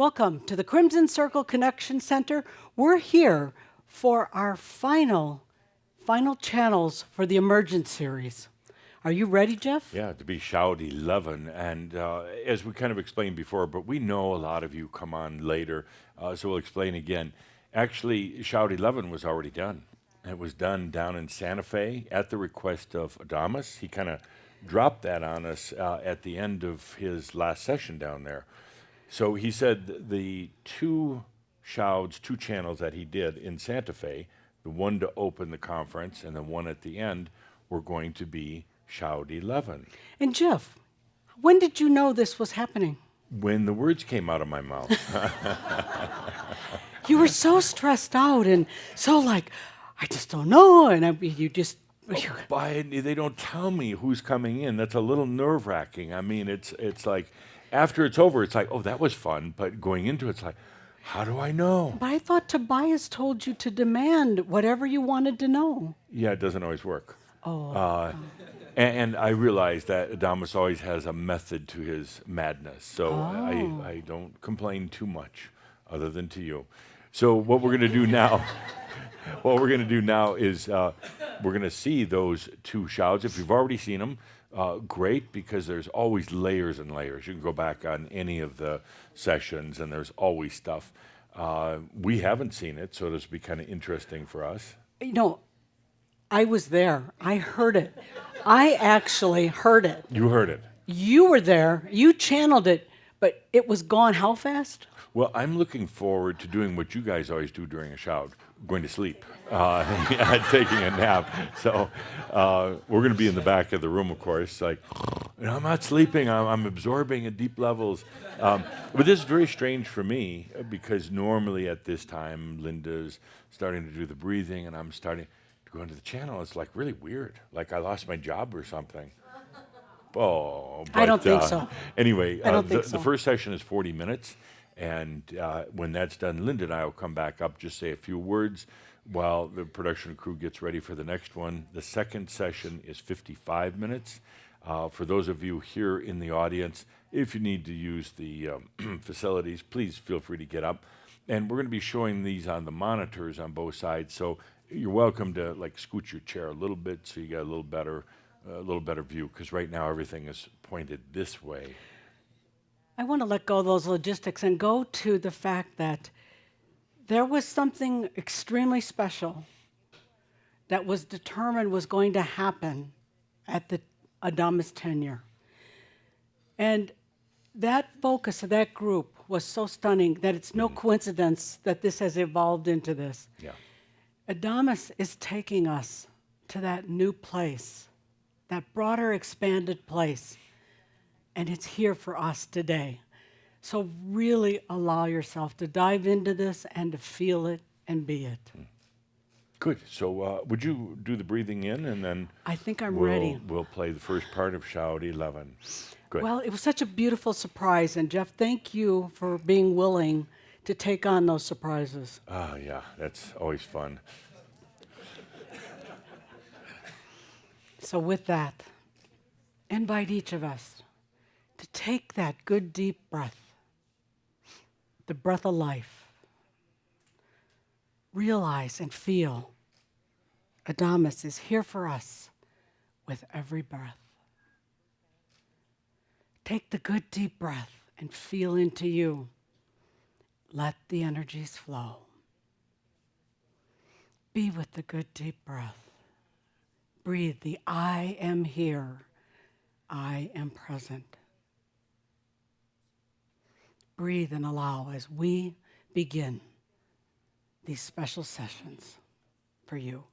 Welcome to the Crimson Circle Connection Center. We're here for our final channels for the Emergence series. Are you ready, Jeff? Yeah, to be Shout 11. And as we kind of explained before, but we know a lot of you come on later, so we'll explain again. Actually, Shout 11 was already done. It was done down in Santa Fe at the request of Adamus. He kind of dropped that on us at the end of his last session down there. So he said the two shouts, two channels that he did in Santa Fe, the one to open the conference and the one at the end, were going to be Shout 11. And Jeff, when did you know this was happening? When the words came out of my mouth. You were so stressed out and so like, I just don't know. And They don't tell me who's coming in. That's a little nerve-wracking. I mean, it's like, after it's over, it's like, oh, that was fun. But going into it, it's like, how do I know? But I thought Tobias told you to demand whatever you wanted to know. Yeah, it doesn't always work. Oh. And I realize that Adamus always has a method to his madness. So I don't complain too much, other than to you. So what we're going to do now, is we're going to see those two shouts. If you've already seen them, great, because there's always layers and layers. You can go back on any of the sessions, and there's always stuff. We haven't seen it, so this will be kind of interesting for us. You know, I was there. I heard it. I actually heard it. You heard it. You were there. You channeled it, but it was gone how fast? Well, I'm looking forward to doing what you guys always do during a shout, going to sleep, taking a nap. So we're going to be in the back of the room, of course. Like, I'm not sleeping. I'm absorbing at deep levels. But this is very strange for me, because normally at this time, Linda's starting to do the breathing, and I'm starting to go into the channel. It's like really weird, like I lost my job or something. Oh, but, I don't think so. Anyway, I don't think so. The first session is 40 minutes. And when that's done, Linda and I will come back up, just say a few words while the production crew gets ready for the next one. The second session is 55 minutes. For those of you here in the audience, if you need to use the facilities, please feel free to get up. And we're going to be showing these on the monitors on both sides, so you're welcome to like scoot your chair a little bit so you get a little better view, because right now everything is pointed this way. I want to let go of those logistics and go to the fact that there was something extremely special that was determined was going to happen at the Adamus tenure. And that focus of that group was so stunning that it's no coincidence that this has evolved into this. Yeah. Adamus is taking us to that new place, that broader, expanded place. And it's here for us today. So really allow yourself to dive into this and to feel it and be it. Good. So would you do the breathing in, and then I think I'm ready. We'll play the first part of Shout 11. Good. Well, it was such a beautiful surprise. And Jeff, thank you for being willing to take on those surprises. Yeah, that's always fun. So with that, invite each of us to take that good deep breath, the breath of life. Realize and feel Adamus is here for us with every breath. Take the good deep breath and feel into you. Let the energies flow. Be with the good deep breath. Breathe the I am here, I am present. Breathe and allow as we begin these special sessions for you.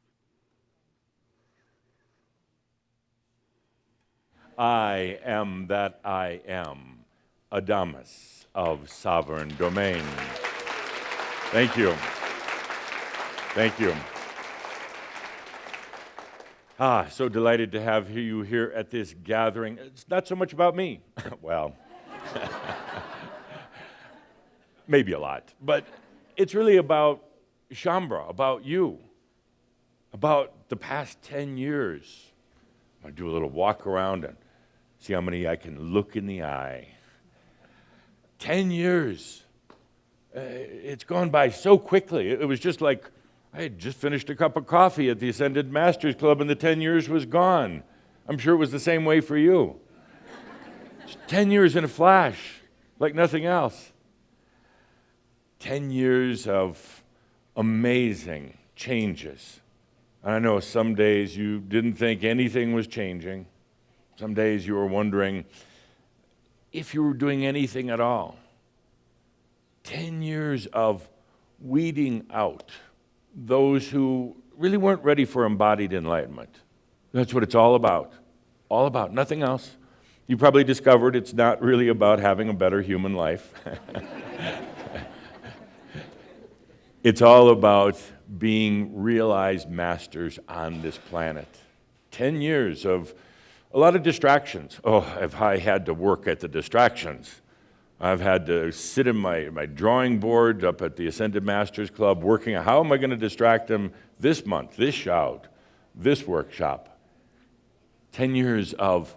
I am that I am, Adamus of Sovereign Domain. Thank you. Thank you. So delighted to have you here at this gathering. It's not so much about me. Well, maybe a lot. But it's really about Shambra, about you, about the past 10 years. I do a little walk around and see how many I can look in the eye. 10 years. It's gone by so quickly. It was just like I had just finished a cup of coffee at the Ascended Masters Club and the 10 years was gone. I'm sure it was the same way for you. Just 10 years in a flash, like nothing else. 10 years of amazing changes. And I know some days you didn't think anything was changing. Some days you were wondering if you were doing anything at all. 10 years of weeding out those who really weren't ready for embodied enlightenment. That's what it's all about. All about, nothing else. You probably discovered it's not really about having a better human life. It's all about being realized masters on this planet. 10 years of a lot of distractions. Oh, have I had to work at the distractions. I've had to sit in my drawing board up at the Ascended Masters Club working on how am I going to distract them this month, this shout, this workshop. 10 years of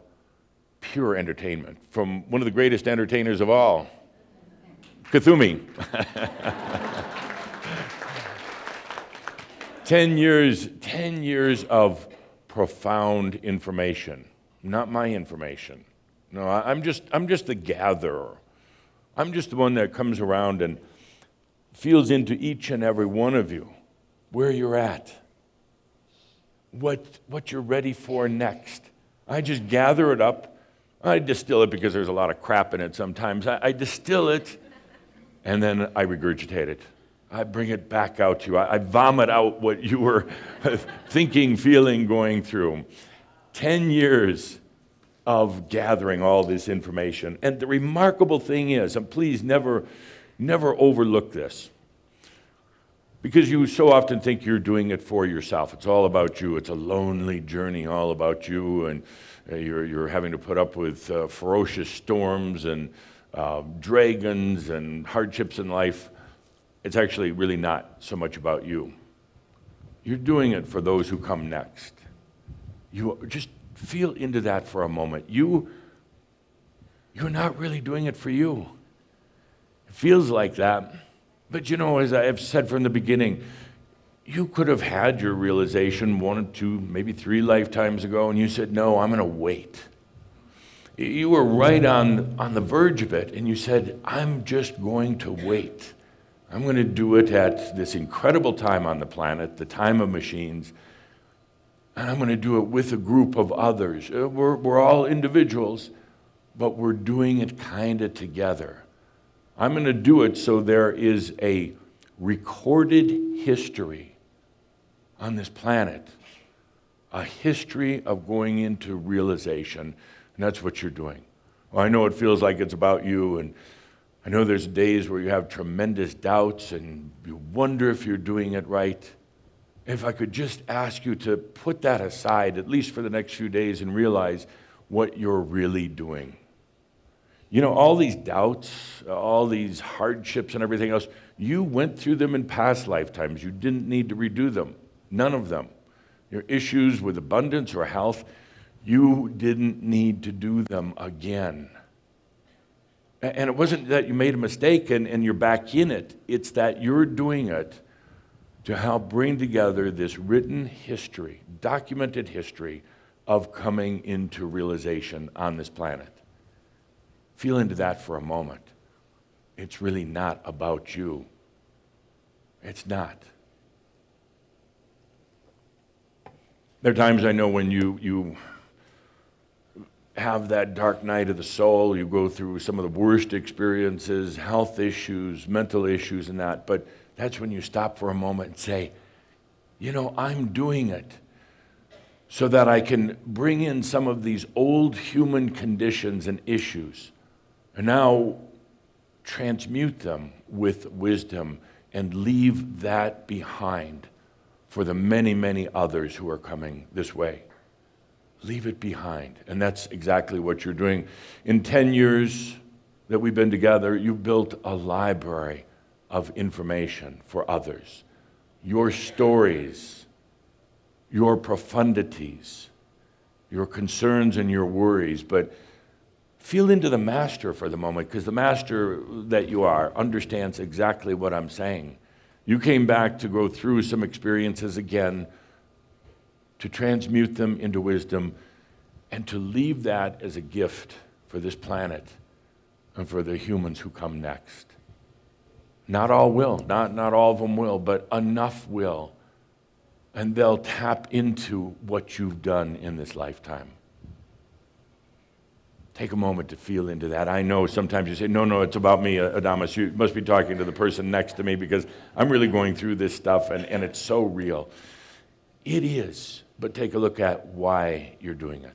pure entertainment from one of the greatest entertainers of all, Kuthumi. 10 years of profound information, not my information. No, I'm just the gatherer. I'm just the one that comes around and feels into each and every one of you, where you're at, what you're ready for next. I just gather it up. I distill it because there's a lot of crap in it sometimes. I distill it, and then I regurgitate it. I bring it back out to you. I vomit out what you were thinking, feeling, going through. 10 years of gathering all this information. And the remarkable thing is, and please never overlook this, because you so often think you're doing it for yourself. It's all about you. It's a lonely journey, all about you, and you're having to put up with ferocious storms and dragons and hardships in life. It's actually really not so much about you. You're doing it for those who come next. You just feel into that for a moment. You're not really doing it for you. It feels like that. But you know, as I have said from the beginning, you could have had your realization 1 or 2, maybe 3 lifetimes ago, and you said, no, I'm going to wait. You were right on the verge of it, and you said, I'm just going to wait. I'm going to do it at this incredible time on the planet, the time of machines, and I'm going to do it with a group of others. We're all individuals, but we're doing it kind of together. I'm going to do it so there is a recorded history on this planet, a history of going into realization, and that's what you're doing. Well, I know it feels like it's about you, and I know there's days where you have tremendous doubts and you wonder if you're doing it right. If I could just ask you to put that aside, at least for the next few days, and realize what you're really doing. You know, all these doubts, all these hardships and everything else, you went through them in past lifetimes. You didn't need to redo them. None of them. Your issues with abundance or health, you didn't need to do them again. And it wasn't that you made a mistake and you're back in it. It's that you're doing it to help bring together this written history, documented history of coming into realization on this planet. Feel into that for a moment. It's really not about you. It's not. There are times I know when you have that dark night of the soul, you go through some of the worst experiences, health issues, mental issues and that, but that's when you stop for a moment and say, you know, I'm doing it so that I can bring in some of these old human conditions and issues and now transmute them with wisdom and leave that behind for the many, many others who are coming this way. Leave it behind. And that's exactly what you're doing. In 10 years that we've been together, you built a library of information for others. Your stories, your profundities, your concerns and your worries, but Feel into the master for the moment, because the master that you are understands exactly what I'm saying. You came back to go through some experiences again, to transmute them into wisdom, and to leave that as a gift for this planet and for the humans who come next. Not all will, not all of them will, but enough will. And they'll tap into what you've done in this lifetime. Take a moment to feel into that. I know sometimes you say, no, it's about me, Adamus. You must be talking to the person next to me because I'm really going through this stuff and it's so real. It is, but take a look at why you're doing it.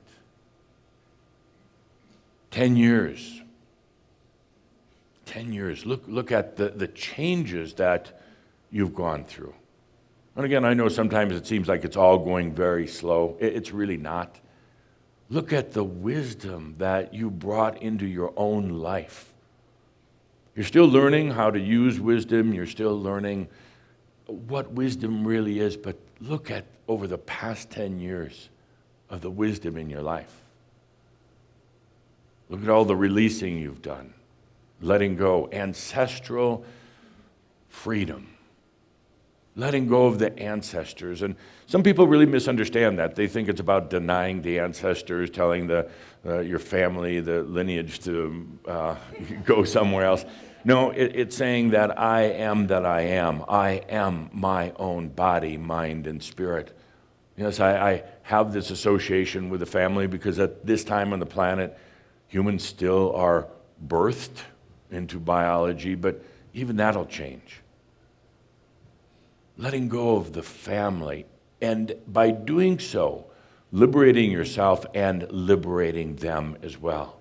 10 years. 10 years. Look at the changes that you've gone through. And again, I know sometimes it seems like it's all going very slow. It's really not. Look at the wisdom that you brought into your own life. You're still learning how to use wisdom. You're still learning what wisdom really is. But look at over the past 10 years of the wisdom in your life. Look at all the releasing you've done, letting go, ancestral freedom. Letting go of the ancestors. And some people really misunderstand that. They think it's about denying the ancestors, telling your family, the lineage to go somewhere else. No, it's saying that I am that I am. I am my own body, mind, and spirit. Yes, I have this association with the family because at this time on the planet, humans still are birthed into biology, but even that'll change. Letting go of the family, and by doing so, liberating yourself and liberating them as well.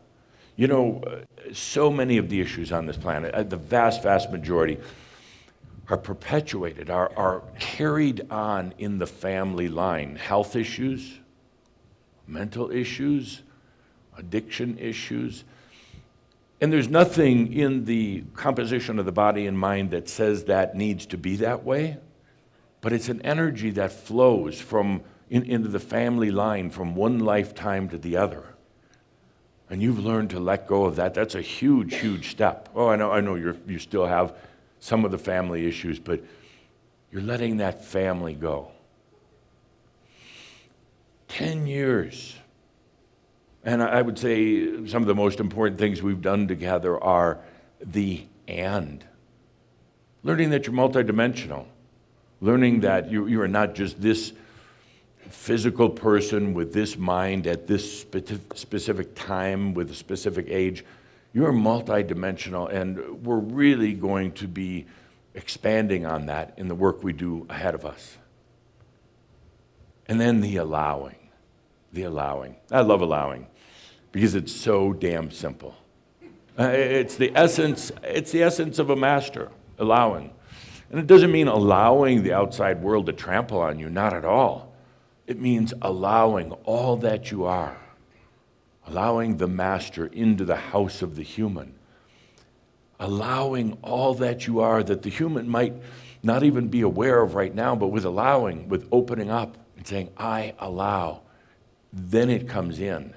You know, so many of the issues on this planet, the vast majority, are perpetuated, are carried on in the family line. Health issues, mental issues, addiction issues. And there's nothing in the composition of the body and mind that says that needs to be that way. But it's an energy that flows into the family line from one lifetime to the other. And you've learned to let go of that. That's a huge step. Oh, I know you still have some of the family issues, but you're letting that family go. 10 years. And I would say some of the most important things we've done together are the and. Learning that you're multidimensional. Learning that you are not just this physical person with this mind at this specific time with a specific age. You're multidimensional, and we're really going to be expanding on that in the work we do ahead of us. And then the allowing. The allowing. I love allowing because it's so damn simple. It's the essence of a master, allowing. And it doesn't mean allowing the outside world to trample on you, not at all. It means allowing all that you are, allowing the master into the house of the human, allowing all that you are that the human might not even be aware of right now, but with allowing, with opening up and saying, I allow, then it comes in.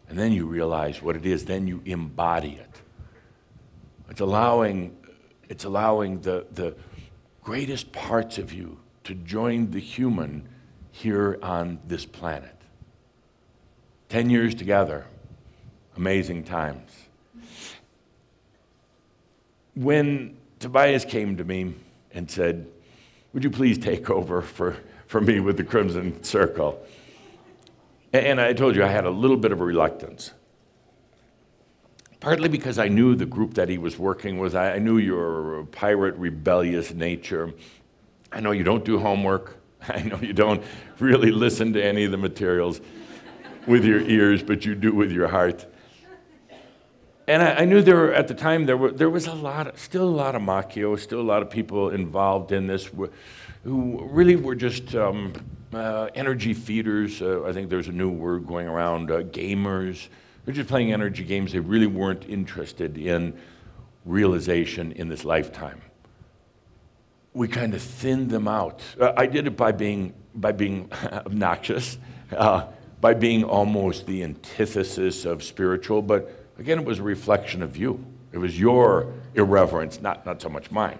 And then you realize what it is, then you embody it. It's allowing the greatest parts of you to join the human here on this planet. 10 years together, amazing times. When Tobias came to me and said, would you please take over for me with the Crimson Circle? And I told you I had a little bit of a reluctance. Partly because I knew the group that he was working with. I knew your pirate, rebellious nature. I know you don't do homework. I know you don't really listen to any of the materials with your ears, but you do with your heart. And I knew at the time there was still a lot of Macchio, still a lot of people involved in this who really were just energy feeders. I think there's a new word going around, gamers. They're just playing energy games. They really weren't interested in realization in this lifetime. We kind of thinned them out. I did it by being obnoxious, by being almost the antithesis of spiritual, but Again, it was a reflection of you. It was your irreverence, not so much mine.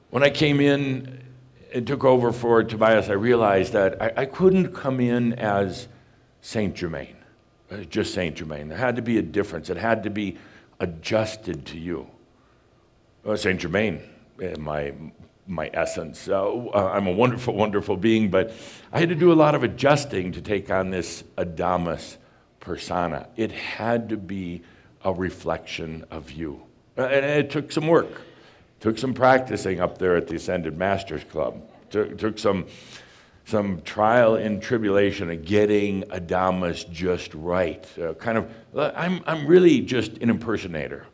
When I came in and took over for Tobias, I realized that I couldn't come in as Saint Germain, just Saint Germain. There had to be a difference. It had to be adjusted to you. Saint Germain, my essence. I'm a wonderful, wonderful being, but I had to do a lot of adjusting to take on this Adamus persona. It had to be a reflection of you. And it took some work. Took some practicing up there at the Ascended Masters Club. Took some trial and tribulation of getting Adamus just right. I'm really just an impersonator.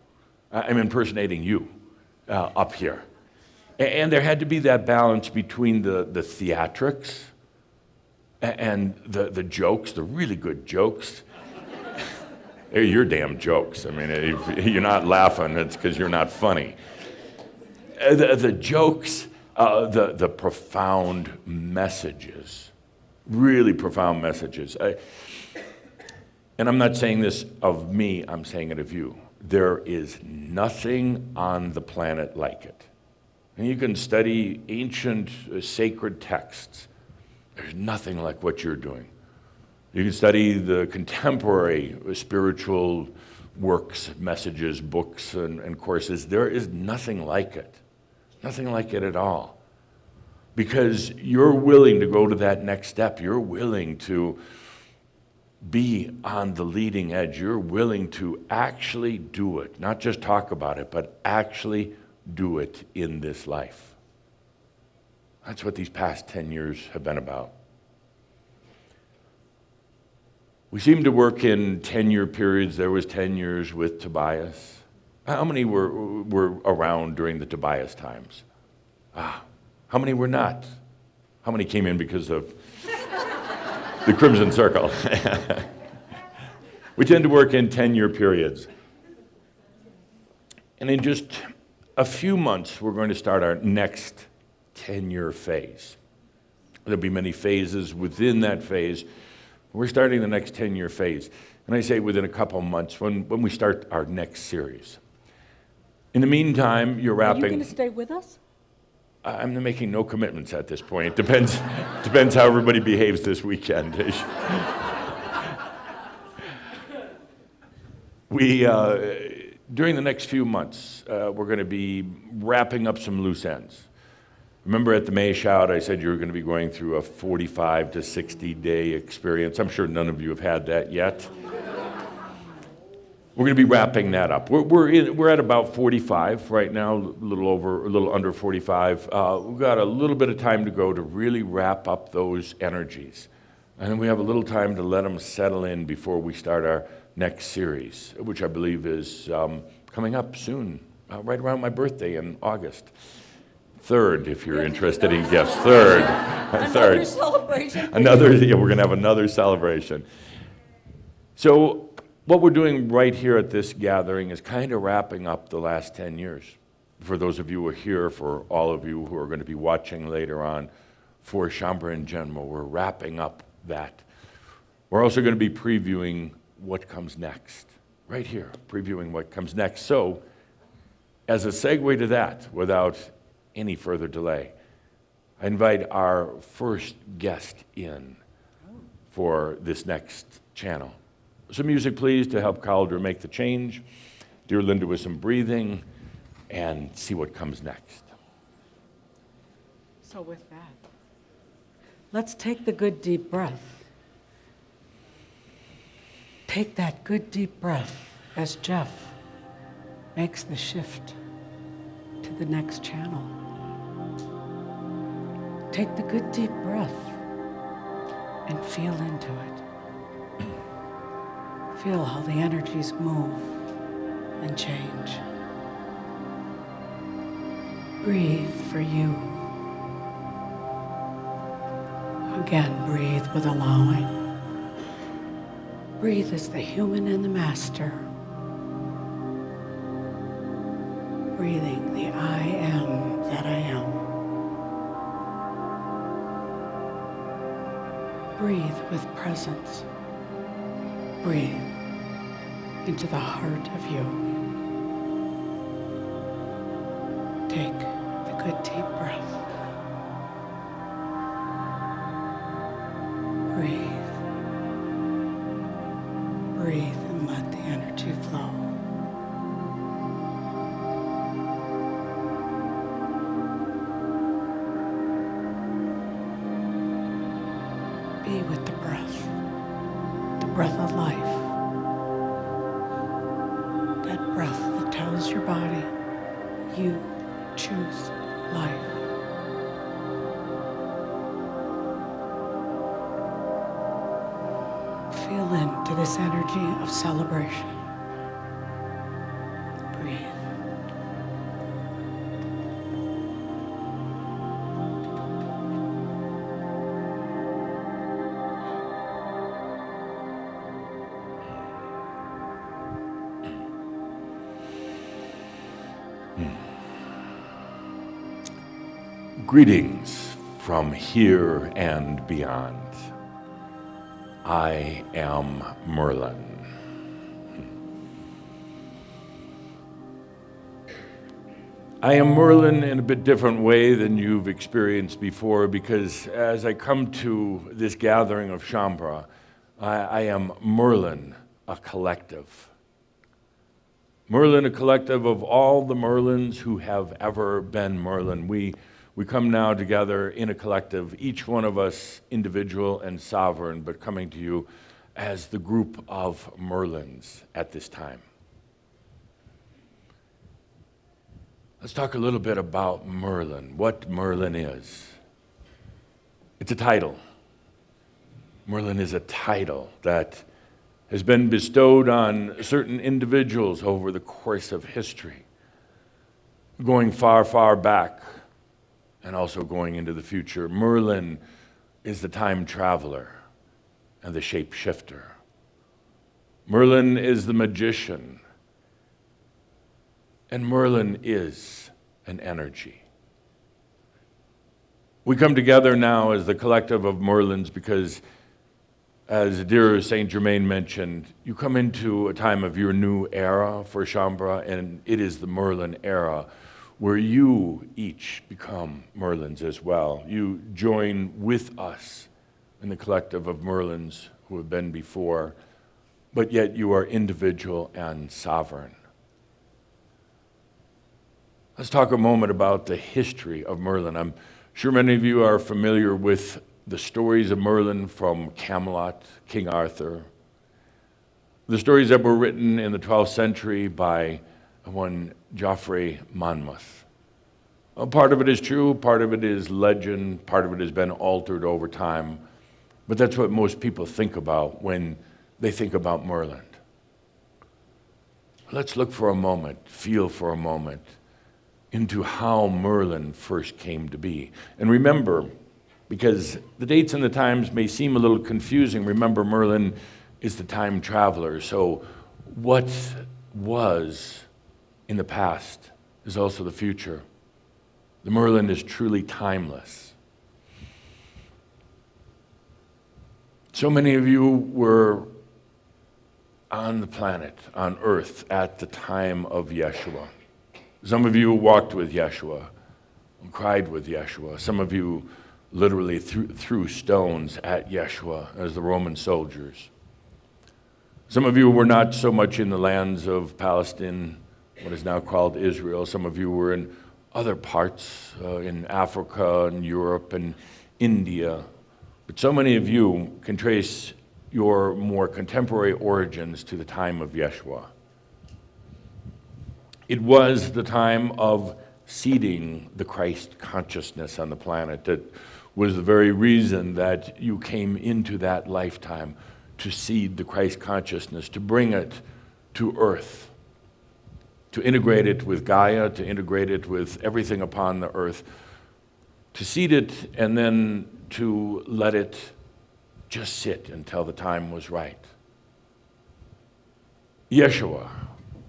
I'm impersonating you up here. And there had to be that balance between the theatrics and the jokes, the really good jokes. They're your damn jokes. I mean, if you're not laughing, it's because you're not funny. The jokes, the profound messages, really profound messages. And I'm not saying this of me, I'm saying it of you. There is nothing on the planet like it. And you can study ancient sacred texts. There's nothing like what you're doing. You can study the contemporary spiritual works, messages, books, and courses. There is nothing like it. Nothing like it at all. Because you're willing to go to that next step. You're willing to be on the leading edge. You're willing to actually do it. Not just talk about it, but actually do it in this life. That's what these past 10 years have been about. We seem to work in 10-year periods. There was 10 years with Tobias. How many were around during the Tobias times? How many were not? How many came in because of the Crimson Circle? We tend to work in 10-year periods. And in just a few months, we're going to start our next 10-year phase. There'll be many phases within that phase. We're starting the next 10-year phase. And I say within a couple months when we start our next series. In the meantime, you're wrapping... Are you going to stay with us? I'm making no commitments at this point. It depends how everybody behaves this weekend. During the next few months, we're going to be wrapping up some loose ends. Remember at the May Shout, I said you were going to be going through a 45 to 60-day experience. I'm sure none of you have had that yet. We're going to be wrapping that up. We're at about 45 right now, a little under 45. We've got a little bit of time to go to really wrap up those energies. And then we have a little time to let them settle in before we start our next series, which I believe is coming up soon, right around my birthday in August. 3rd, if you're interested in gifts. 3rd. Another celebration. We're going to have another celebration. So what we're doing right here at this gathering is kind of wrapping up the last 10 years. For those of you who are here, for all of you who are going to be watching later on, for Chambre in general, we're wrapping up that. We're also going to be previewing what comes next. Right here, previewing what comes next. So, as a segue to that, without any further delay, I invite our first guest in for this next channel. Some music, please, to help Calder make the change. Dear Linda with some breathing, and see what comes next. So with that, let's take the good deep breath. Take that good deep breath as Jeff makes the shift to the next channel. Take the good deep breath and feel into it. Feel how the energies move and change. Breathe for you. Again, breathe with allowing. Breathe as the human and the master. Breathing the I am that I am. Breathe with presence. Breathe. into the heart of you. Take the good deep breath. Breathe. Breathe and let the energy flow. Be with the breath of life. That breath that tells your body, you choose life. Feel into this energy of celebration. Breathe. Greetings from here and beyond. I am Merlin. I am Merlin in a bit different way than you've experienced before, because as I come to this gathering of Shambhala, I am Merlin, a collective. Merlin, a collective of all the Merlins who have ever been Merlin. We come now together in a collective, each one of us individual and sovereign, but coming to you as the group of Merlins at this time. Let's talk a little bit about Merlin, what Merlin is. It's a title. Merlin is a title that has been bestowed on certain individuals over the course of history, going far, far back, and also going into the future. Merlin is the time traveler and the shapeshifter. Merlin is the magician, and Merlin is an energy. We come together now as the collective of Merlins because, as dear Saint Germain mentioned, you come into a time of your new era for Shambhala, and it is the Merlin era, where you each become Merlins as well. You join with us in the collective of Merlins who have been before, but yet you are individual and sovereign. Let's talk a moment about the history of Merlin. I'm sure many of you are familiar with the stories of Merlin from Camelot, King Arthur, the stories that were written in the 12th century by one Geoffrey Monmouth. Part of it is true, part of it is legend, part of it has been altered over time, but that's what most people think about when they think about Merlin. Let's look for a moment, feel for a moment into how Merlin first came to be. And remember, because the dates and the times may seem a little confusing, remember Merlin is the time traveler, so what was in the past is also the future. The Merlin is truly timeless. So many of you were on the planet, on earth, at the time of Yeshua. Some of you walked with Yeshua and cried with Yeshua. Some of you literally threw stones at Yeshua as the Roman soldiers. Some of you were not so much in the lands of Palestine, what is now called Israel. Some of you were in other parts, in Africa and Europe and India. But so many of you can trace your more contemporary origins to the time of Yeshua. It was the time of seeding the Christ consciousness on the planet. That was the very reason that you came into that lifetime, to seed the Christ consciousness, to bring it to earth, to integrate it with Gaia, to integrate it with everything upon the earth, to seed it and then to let it just sit until the time was right. Yeshua,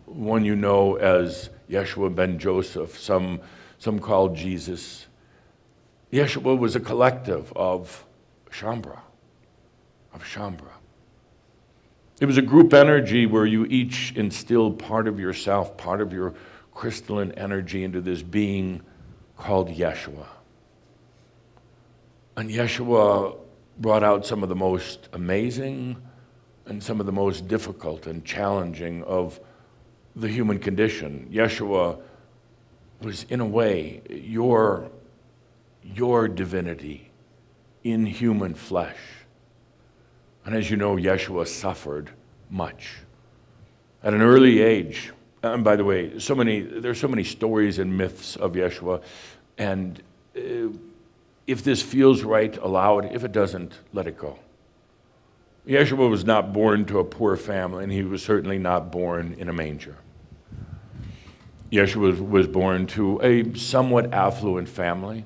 one you know as Yeshua ben Joseph, some call Jesus. Yeshua was a collective of Shambhala. It was a group energy where you each instilled part of yourself, part of your crystalline energy into this being called Yeshua. And Yeshua brought out some of the most amazing and some of the most difficult and challenging of the human condition. Yeshua was, in a way, your divinity in human flesh. And as you know, Yeshua suffered much. At an early age, and by the way, there's so many stories and myths of Yeshua, and if this feels right, allow it. If it doesn't, let it go. Yeshua was not born to a poor family, and he was certainly not born in a manger. Yeshua was born to a somewhat affluent family,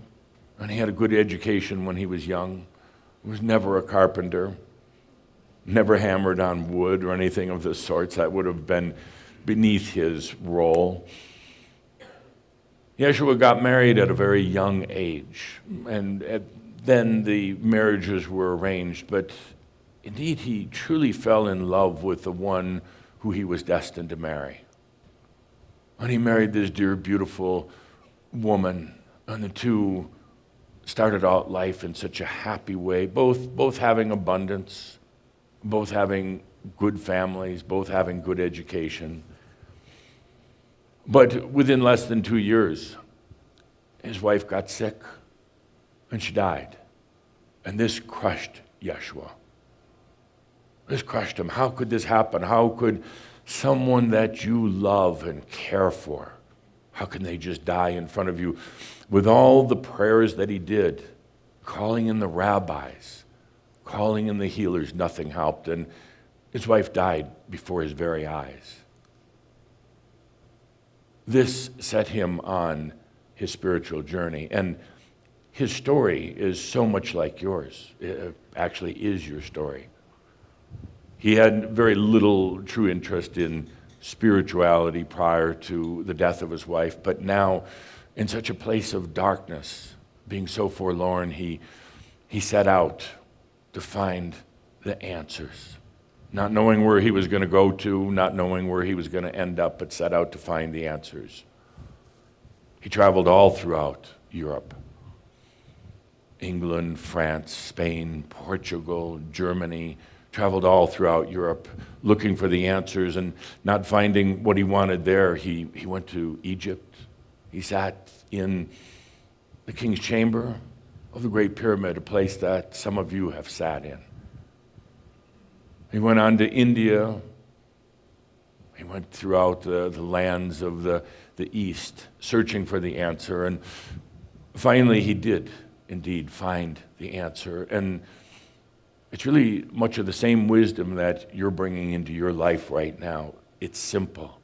and he had a good education when he was young. He was never a carpenter, never hammered on wood or anything of the sorts. That would have been beneath his role. Yeshua got married at a very young age, and then the marriages were arranged, but indeed he truly fell in love with the one who he was destined to marry. And he married this dear, beautiful woman, and the two started out life in such a happy way, both having abundance, both having good families, both having good education. But within less than 2 years, his wife got sick, and she died. And this crushed Yeshua. This crushed him. How could this happen? How could someone that you love and care for, how can they just die in front of you? With all the prayers that he did, calling in the rabbis, calling in the healers, nothing helped. And his wife died before his very eyes. This set him on his spiritual journey. And his story is so much like yours. It actually is your story. He had very little true interest in spirituality prior to the death of his wife, but now, in such a place of darkness, being so forlorn, he set out to find the answers. Not knowing where he was going to go to, not knowing where he was going to end up, but set out to find the answers. He traveled all throughout Europe. England, France, Spain, Portugal, Germany, traveled all throughout Europe looking for the answers, and not finding what he wanted there, he went to Egypt. He sat in the king's chamber of the Great Pyramid, a place that some of you have sat in. He went on to India. He went throughout the lands of the East, searching for the answer, and finally he did indeed find the answer. And it's really much of the same wisdom that you're bringing into your life right now. It's simple.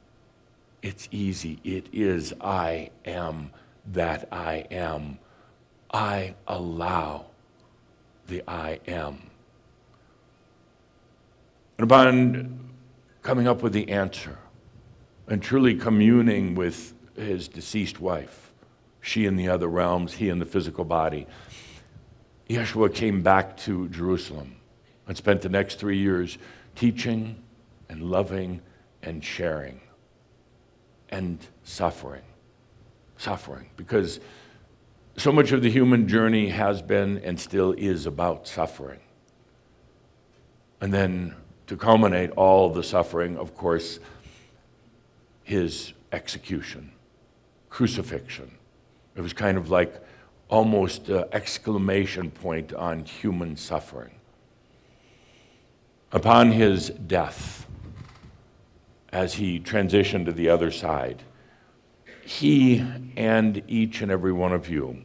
It's easy. It is I am that I am. I allow the I am. And upon coming up with the answer and truly communing with his deceased wife, she in the other realms, he in the physical body, Yeshua came back to Jerusalem and spent the next 3 years teaching and loving and sharing and suffering. Suffering, because so much of the human journey has been and still is about suffering. And then to culminate all the suffering, of course, his execution, crucifixion. It was kind of like almost an exclamation point on human suffering. Upon his death, as he transitioned to the other side, he and each and every one of you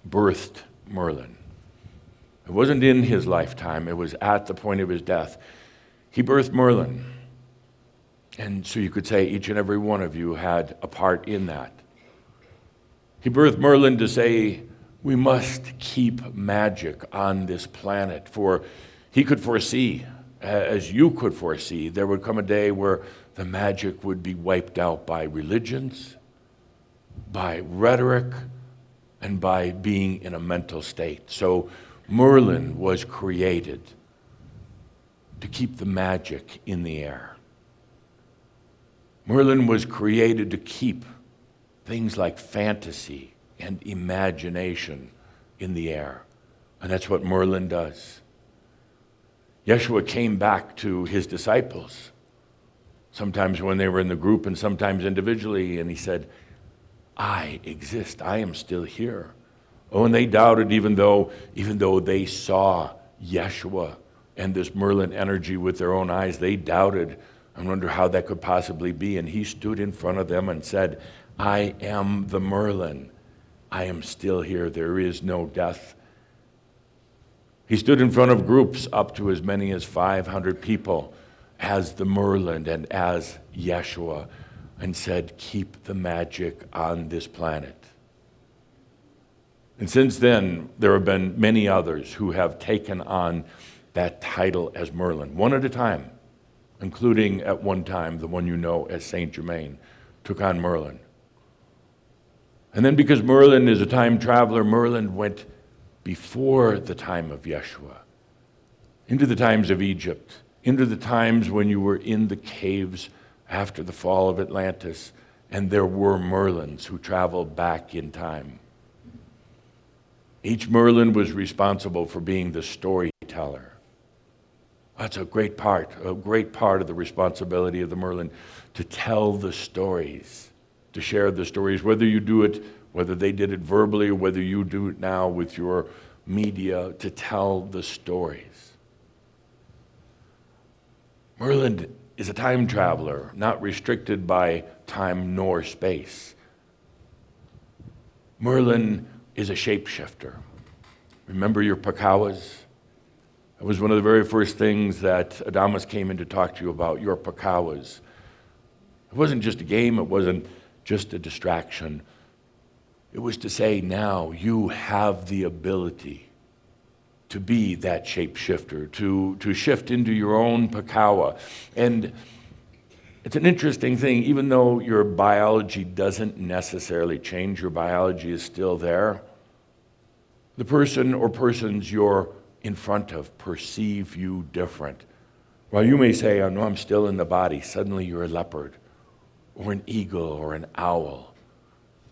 birthed Merlin. It wasn't in his lifetime, it was at the point of his death. He birthed Merlin. And so you could say each and every one of you had a part in that. He birthed Merlin to say, we must keep magic on this planet, for he could foresee, as you could foresee, there would come a day where the magic would be wiped out by religions, by rhetoric, and by being in a mental state. So Merlin was created to keep the magic in the air. Merlin was created to keep things like fantasy and imagination in the air. And that's what Merlin does. Yeshua came back to his disciples, sometimes when they were in the group and sometimes individually, and he said, I exist. I am still here. Oh, and they doubted even though they saw Yeshua and this Merlin energy with their own eyes. They doubted and wondered how that could possibly be. And he stood in front of them and said, I am the Merlin. I am still here. There is no death. He stood in front of groups up to as many as 500 people as the Merlin and as Yeshua and said, keep the magic on this planet. And since then, there have been many others who have taken on that title as Merlin, one at a time, including at one time the one you know as Saint Germain took on Merlin. And then because Merlin is a time traveler, Merlin went before the time of Yeshua, into the times of Egypt, into the times when you were in the caves after the fall of Atlantis, and there were Merlins who traveled back in time. Each Merlin was responsible for being the storyteller. That's a great part of the responsibility of the Merlin, to tell the stories, to share the stories, whether they did it verbally or whether you do it now with your media, to tell the stories. Merlin is a time traveler, not restricted by time nor space. Merlin is a shapeshifter. Remember your pakawas? That was one of the very first things that Adamus came in to talk to you about, your pakawas. It wasn't just a game, it wasn't just a distraction. It was to say, now you have the ability to be that shapeshifter, to shift into your own pakawa. And it's an interesting thing, even though your biology doesn't necessarily change, your biology is still there, the person or persons you're in front of perceive you different. While you may say, oh, no, I'm still in the body, suddenly you're a leopard or an eagle or an owl.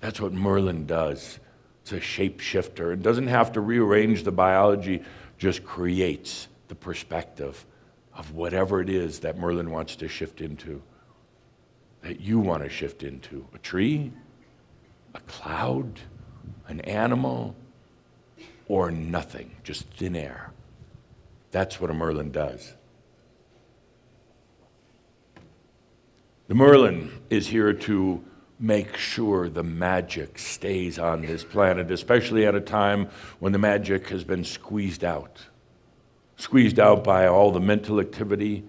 That's what Merlin does. It's a shapeshifter. It doesn't have to rearrange the biology, just creates the perspective of whatever it is that Merlin wants to shift into, that you want to shift into. A tree, a cloud, an animal, or nothing, just thin air. That's what a Merlin does. The Merlin is here to make sure the magic stays on this planet, especially at a time when the magic has been squeezed out by all the mental activity,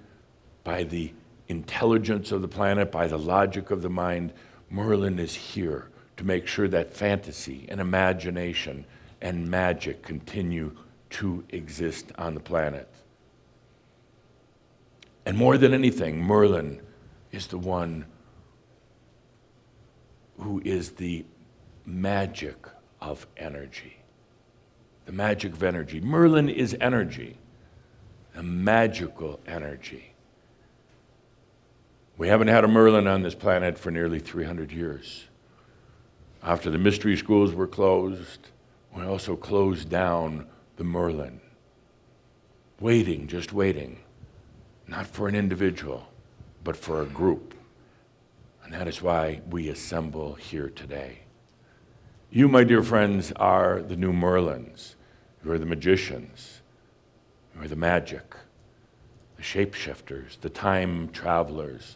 by the intelligence of the planet, by the logic of the mind. Merlin is here to make sure that fantasy and imagination and magic continue to exist on the planet. And more than anything, Merlin is the one who is the magic of energy. The magic of energy. Merlin is energy, a magical energy. We haven't had a Merlin on this planet for nearly 300 years. After the mystery schools were closed, we also closed down the Merlin. Just waiting, not for an individual, but for a group. And that is why we assemble here today. You, my dear friends, are the new Merlins. You are the magicians. You are the magic, the shapeshifters, the time travelers.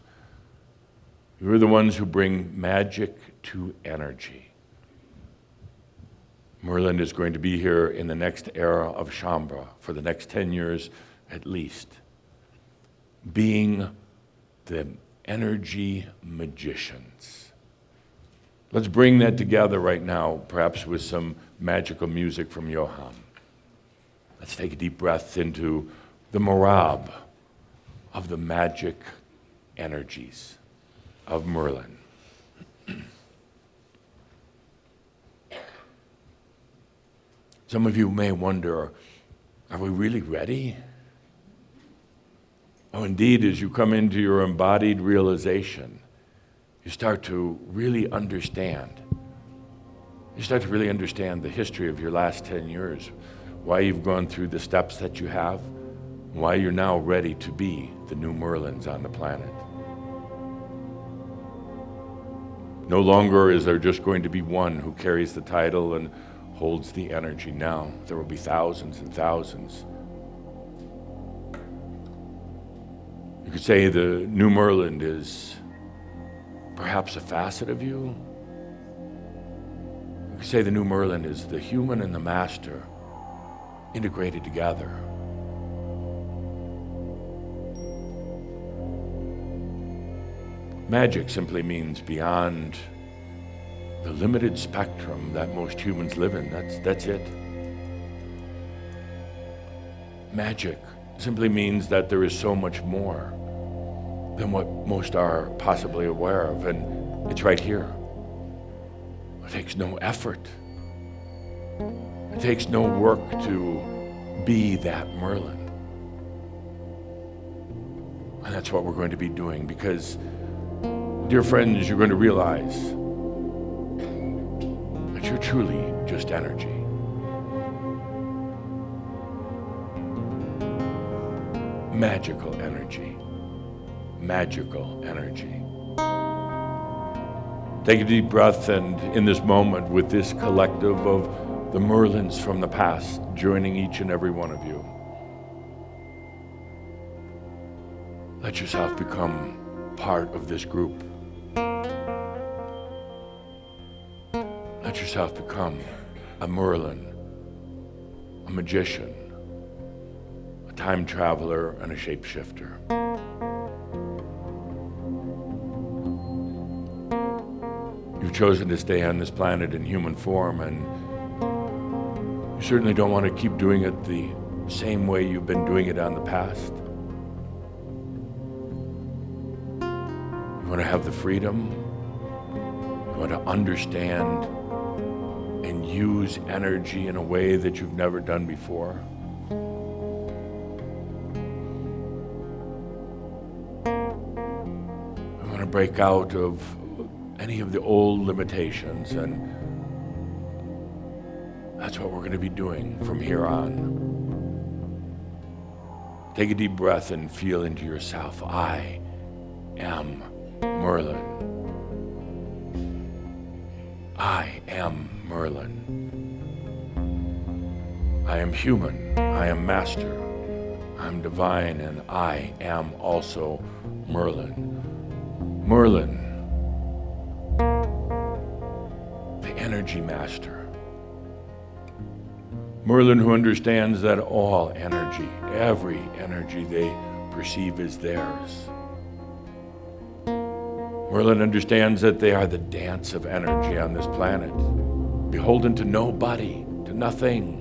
You are the ones who bring magic to energy. Merlin is going to be here in the next era of Shambhala for the next 10 years at least, being the energy magicians. Let's bring that together right now, perhaps with some magical music from Johann. Let's take a deep breath into the marab of the magic energies of Merlin. Some of you may wonder, are we really ready? Oh, indeed, as you come into your embodied realization, you start to really understand. You start to really understand the history of your last 10 years, why you've gone through the steps that you have, why you're now ready to be the new Merlins on the planet. No longer is there just going to be one who carries the title and holds the energy. Now there will be thousands and thousands. You could say the new Merlin is perhaps a facet of you. You could say the new Merlin is the human and the master integrated together. Magic simply means beyond the limited spectrum that most humans live in. That's it. Magic simply means that there is so much more than what most are possibly aware of, and it's right here. It takes no effort. It takes no work to be that Merlin. And that's what we're going to be doing, because, dear friends, you're going to realize that you're truly just energy. Magical energy. Magical energy. Take a deep breath, and in this moment, with this collective of the Merlins from the past joining each and every one of you, let yourself become part of this group. Let yourself become a Merlin, a magician, a time traveler, and a shapeshifter. You've chosen to stay on this planet in human form, and you certainly don't want to keep doing it the same way you've been doing it on the past. You want to have the freedom. You want to understand and use energy in a way that you've never done before. You want to break out of any of the old limitations, and that's what we're going to be doing from here on. Take a deep breath and feel into yourself. I am Merlin. I am Merlin. I am human. I am master. I'm divine, and I am also Merlin. Merlin, the energy master. Merlin, who understands that all energy, every energy they perceive is theirs. Merlin understands that they are the dance of energy on this planet, beholden to nobody, to nothing.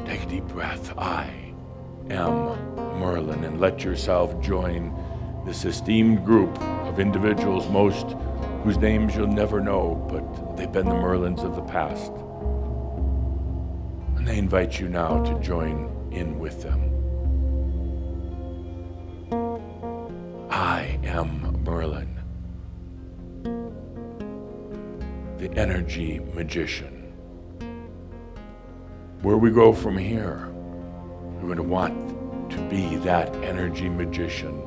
Take a deep breath. I am Merlin, and let yourself join this esteemed group of individuals, most whose names you'll never know, but they've been the Merlins of the past. And they invite you now to join in with them. I am Merlin, the energy magician. Where we go from here, we're going to want to be that energy magician,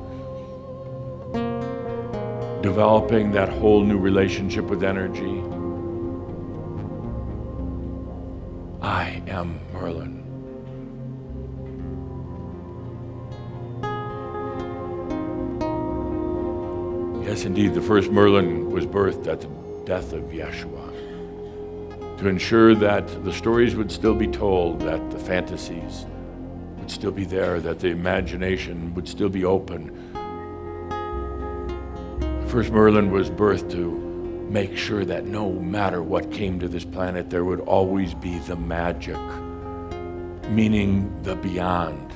developing that whole new relationship with energy. I am Merlin. Yes, indeed, the first Merlin was birthed at the death of Yeshua, to ensure that the stories would still be told, that the fantasies would still be there, that the imagination would still be open. The first Merlin was birthed to make sure that no matter what came to this planet, there would always be the magic, meaning the beyond,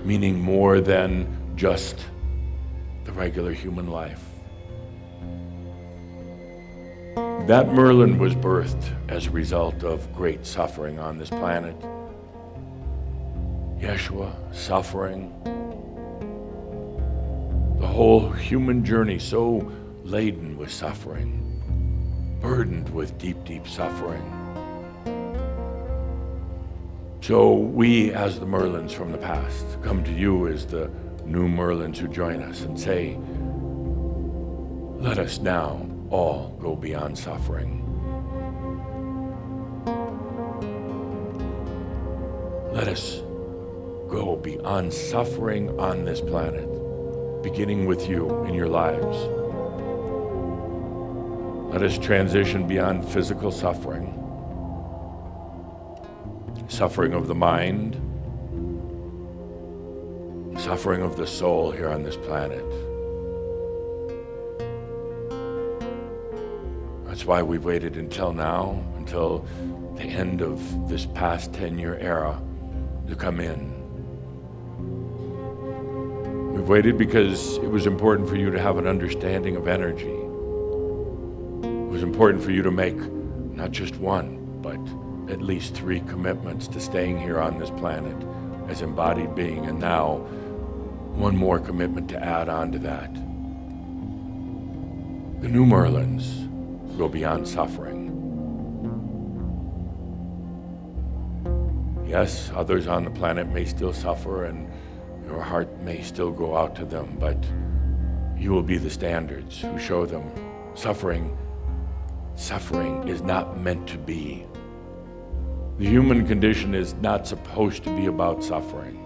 meaning more than just the regular human life. That Merlin was birthed as a result of great suffering on this planet. Yeshua, suffering. The whole human journey so laden with suffering, burdened with deep, deep suffering. So we, as the Merlins from the past, come to you as the new Merlins who join us and say, let us now all go beyond suffering. Let us go beyond suffering on this planet, beginning with you in your lives. Let us transition beyond physical suffering, suffering of the mind, suffering of the soul here on this planet. That's why we've waited until now, until the end of this past 10-year era to come in. We've waited because it was important for you to have an understanding of energy. It was important for you to make not just one, but at least 3 commitments to staying here on this planet as embodied being, and now one more commitment to add on to that. The new Merlins go beyond suffering. Yes, others on the planet may still suffer and your heart may still go out to them, but you will be the standards who show them suffering is not meant to be. The human condition is not supposed to be about suffering.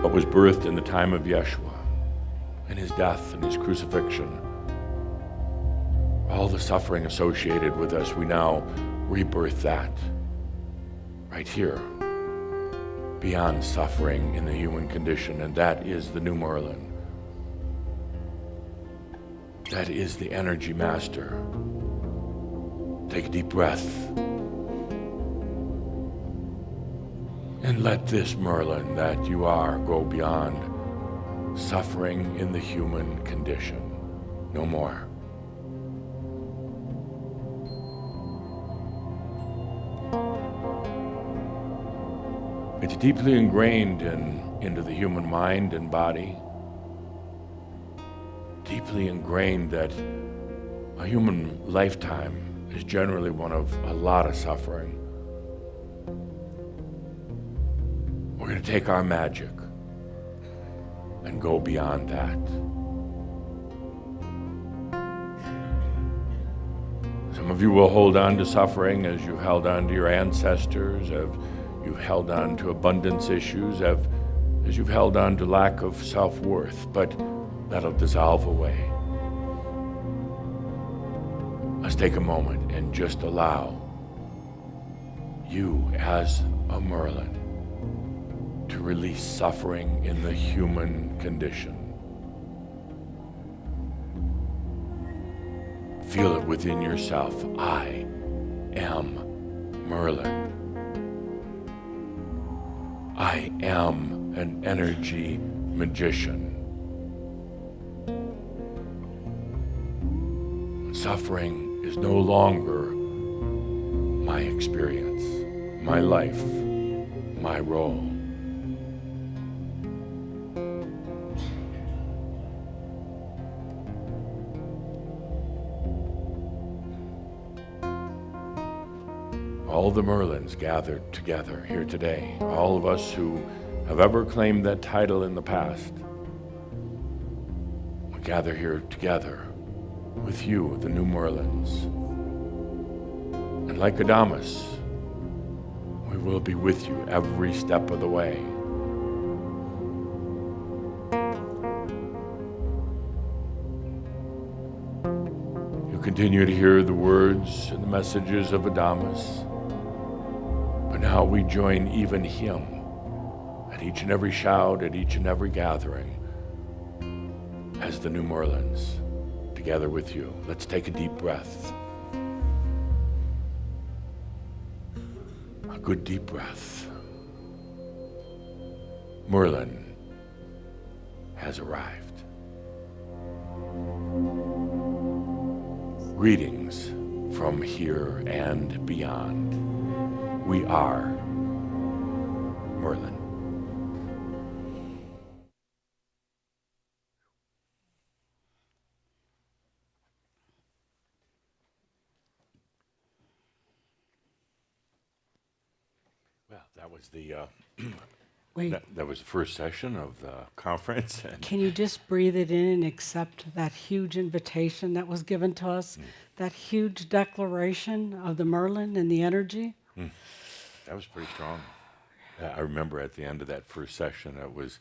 What was birthed in the time of Yeshua and his death and his crucifixion, all the suffering associated with us, we now rebirth that right here, beyond suffering in the human condition, and that is the new Merlin. That is the energy master. Take a deep breath and let this Merlin that you are go beyond suffering in the human condition. No more. It's deeply ingrained into the human mind and body, deeply ingrained that a human lifetime is generally one of a lot of suffering. We're going to take our magic and go beyond that. Some of you will hold on to suffering as you've held on to your ancestors, as you've held on to abundance issues, as you've held on to lack of self-worth, but that'll dissolve away. Let's take a moment and just allow you as a Merlin to release suffering in the human condition. Feel it within yourself. I am Merlin. I am an energy magician. Suffering is no longer my experience, my life, my role. All the Merlins gathered together here today, all of us who have ever claimed that title in the past, we gather here together with you, the new Merlins. And like Adamus, we will be with you every step of the way. You continue to hear the words and the messages of Adamus, but now we join even him at each and every shout, at each and every gathering as the new Merlins. Together with you. Let's take a deep breath. A good deep breath. Merlin, has arrived. Greetings from here and beyond. We are Merlin. Well, that was the Wait, that was the first session of the conference. And can you just breathe it in and accept that huge invitation that was given to us? That huge declaration of the Merlin and the energy? that was pretty strong. I remember at the end of that first session, I was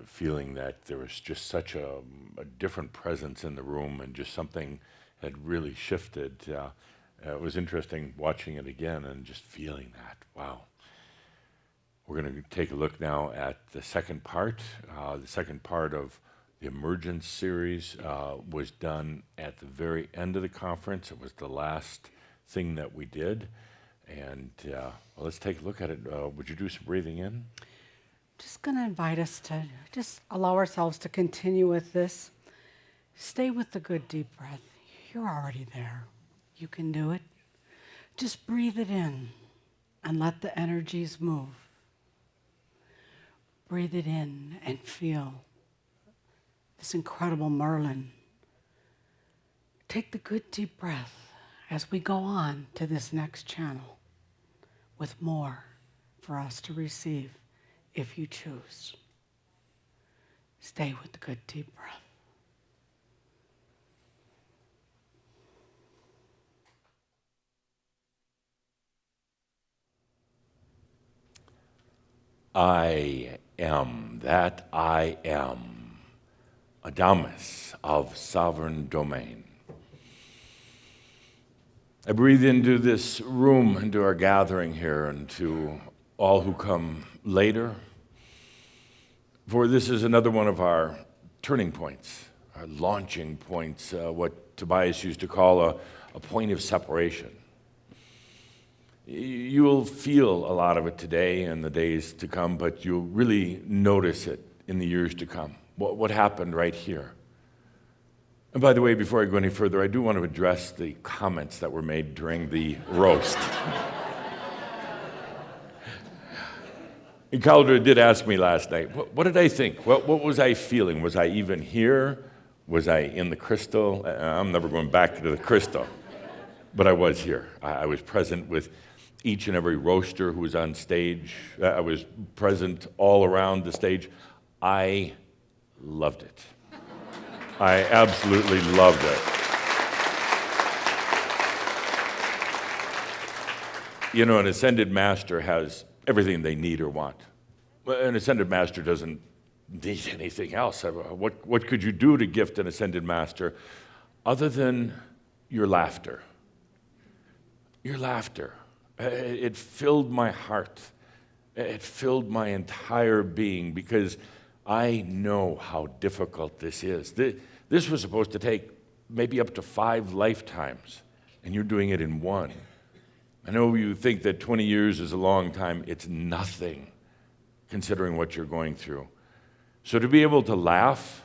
feeling that there was just such a different presence in the room, and just something had really shifted. It was interesting watching it again and just feeling that. Wow. We're going to take a look now at the second part. The second part of the Emergence series was done at the very end of the conference. It was the last thing that we did. And well, let's take a look at it. Would you do some breathing in? Just going to invite us to just allow ourselves to continue with this. Stay with the good deep breath. You're already there. You can do it. Just breathe it in and let the energies move. Breathe it in and feel this incredible Merlin. Take the good deep breath as we go on to this next channel with more for us to receive if you choose. Stay with the good deep breath. I am that I am, Adamus of sovereign domain. I breathe into this room, into our gathering here, and to all who come later, for this is another one of our turning points, our launching points, what Tobias used to call a point of separation. You'll feel a lot of it today and the days to come, but you'll really notice it in the years to come. What happened right here? And by the way, before I go any further, I do want to address the comments that were made during the roast. And Caldera did ask me last night, what did I think? What was I feeling? Was I even here? Was I in the crystal? I'm never going back to the crystal. But I was here. I was present with each and every roaster who was on stage. I was present all around the stage. I loved it. I absolutely loved it. You know, an ascended master has everything they need or want. An ascended master doesn't need anything else. What could you do to gift an ascended master other than your laughter? Your laughter. It filled my heart. It filled my entire being, because I know how difficult this is. This was supposed to take maybe up to 5 lifetimes, and you're doing it in 1. I know you think that 20 years is a long time. It's nothing considering what you're going through. So to be able to laugh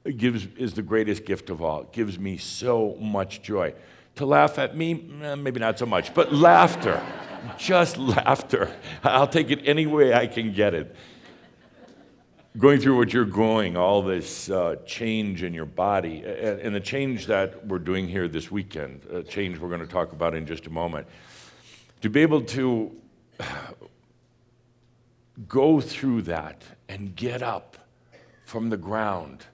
is the greatest gift of all. It gives me so much joy. To laugh at me, maybe not so much, but laughter, just laughter. I'll take it any way I can get it. Going through what you're going, all this change in your body, and the change that we're doing here this weekend, a change we're going to talk about in just a moment. To be able to go through that and get up from the ground,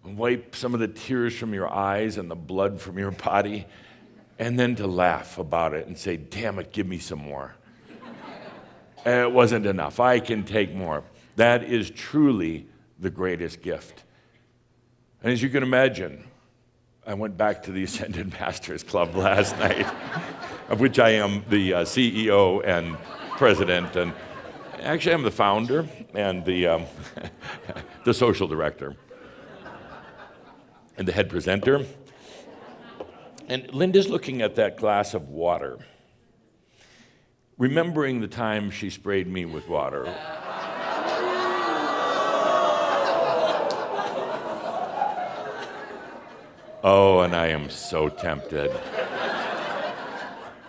wipe some of the tears from your eyes and the blood from your body, and then to laugh about it and say, damn it, give me some more. It wasn't enough. I can take more. That is truly the greatest gift. And as you can imagine, I went back to the Ascended Masters Club last night, of which I am the CEO and president, and actually I'm the founder and the social director. And the head presenter. And Linda's looking at that glass of water, remembering the time she sprayed me with water. Oh, and I am so tempted.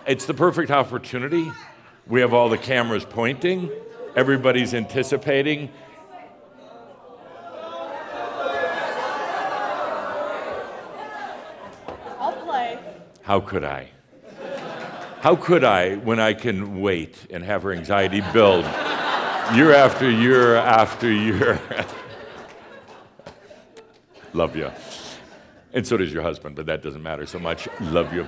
It's the perfect opportunity. We have all the cameras pointing. Everybody's anticipating. I'll play. How could I? How could I when I can wait and have her anxiety build year after year after year? Love you. And so does your husband, but that doesn't matter so much. Love you.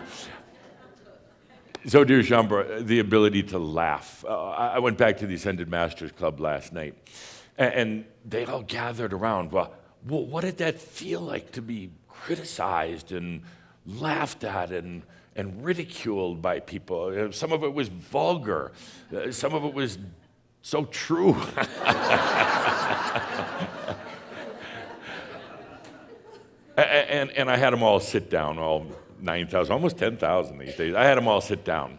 So, dear Shambra, the ability to laugh. I went back to the Ascended Masters Club last night, and they all gathered around. Well, what did that feel like to be criticized and laughed at and ridiculed by people? Some of it was vulgar. Some of it was so true. And I had them all sit down, all 9,000, almost 10,000 these days. I had them all sit down.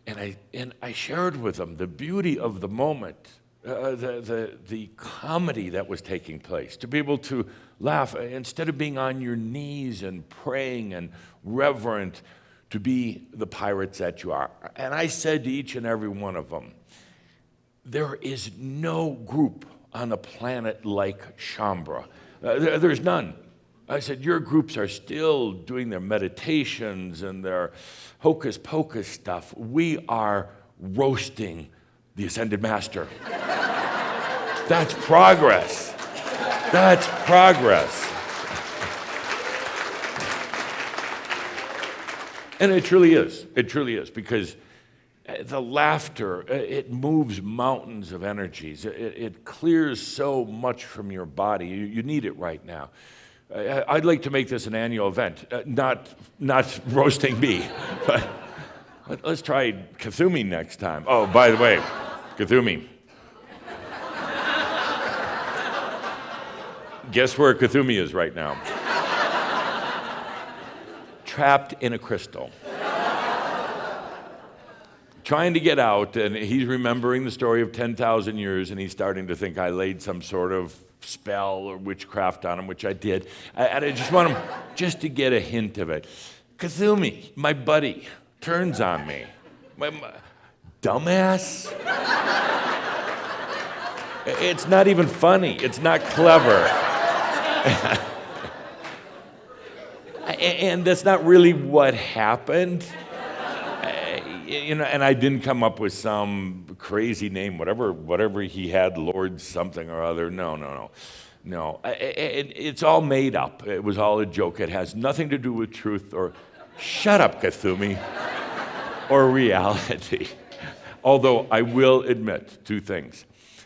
And I shared with them the beauty of the moment, the comedy that was taking place, to be able to laugh instead of being on your knees and praying and reverent, to be the pirates that you are. And I said to each and every one of them, there is no group on the planet like Shambra. There's none. I said, your groups are still doing their meditations and their hocus pocus stuff. We are roasting the Ascended Master. That's progress. That's progress. And it truly is. It truly is, because the laughter, it moves mountains of energies. It clears so much from your body. You need it right now. I'd like to make this an annual event, not roasting me, but let's try Cthulhu next time. Oh, by the way, Cthulhu. Guess where Cthulhu is right now? Trapped in a crystal. Trying to get out, and he's remembering the story of 10,000 years, and he's starting to think I laid some sort of spell or witchcraft on him, which I did. And I just want him just to get a hint of it. Cthulhu, my buddy, turns on me. My dumbass. It's not even funny. It's not clever. And that's not really what happened. And I didn't come up with some crazy name, whatever he had, Lord something or other. No. It's all made up. It was all a joke. It has nothing to do with truth or, shut up, Cthulhu, or reality. Although I will admit two things.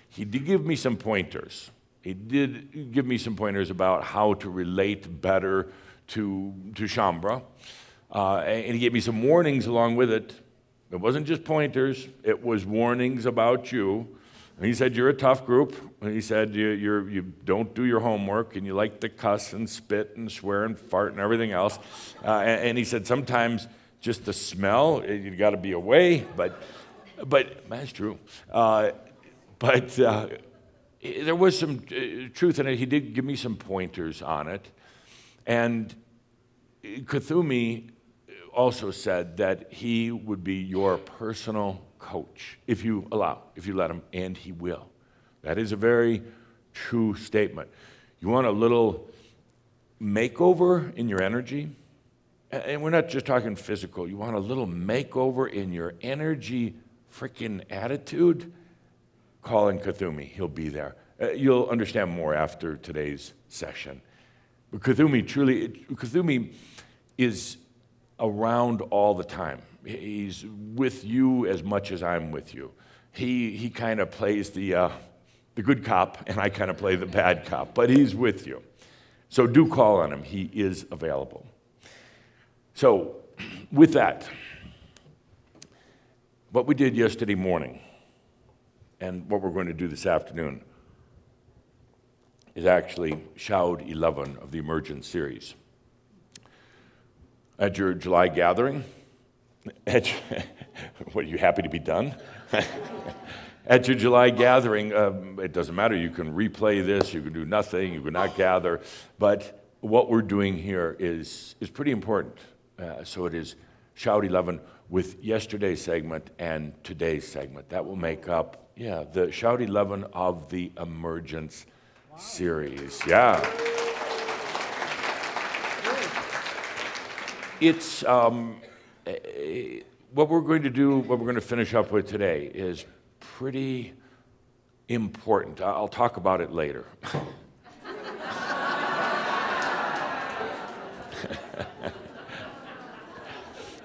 He did give me some pointers. He did give me some pointers about how to relate better to Shambra. And he gave me some warnings along with it. It wasn't just pointers, it was warnings about you. And he said, you're a tough group. And he said, you don't do your homework, and you like to cuss and spit and swear and fart and everything else. And he said, sometimes just the smell, you got to be away. But that's true. But there was some truth in it. He did give me some pointers on it. And Cthulhu also said that he would be your personal coach, if you let him, and he will. That is a very true statement. You want a little makeover in your energy? And we're not just talking physical. You want a little makeover in your energy freaking attitude? Call in Cthulhu. He'll be there. You'll understand more after today's session. But Cthulhu is around all the time. He's with you as much as I'm with you. He kind of plays the good cop, and I kind of play the bad cop, but he's with you. So do call on him. He is available. So with that, what we did yesterday morning and what we're going to do this afternoon is actually Shoud 11 of the Emergence series. At your July gathering, what, are you happy to be done? At your July gathering, it doesn't matter. You can replay this. You can do nothing. You can not gather. But what we're doing here is pretty important. So it is Shout 11 with yesterday's segment and today's segment. That will make up, the Shout 11 of the Emergence series. Yeah. It's what we're going to do, what we're going to finish up with today is pretty important. I'll talk about it later.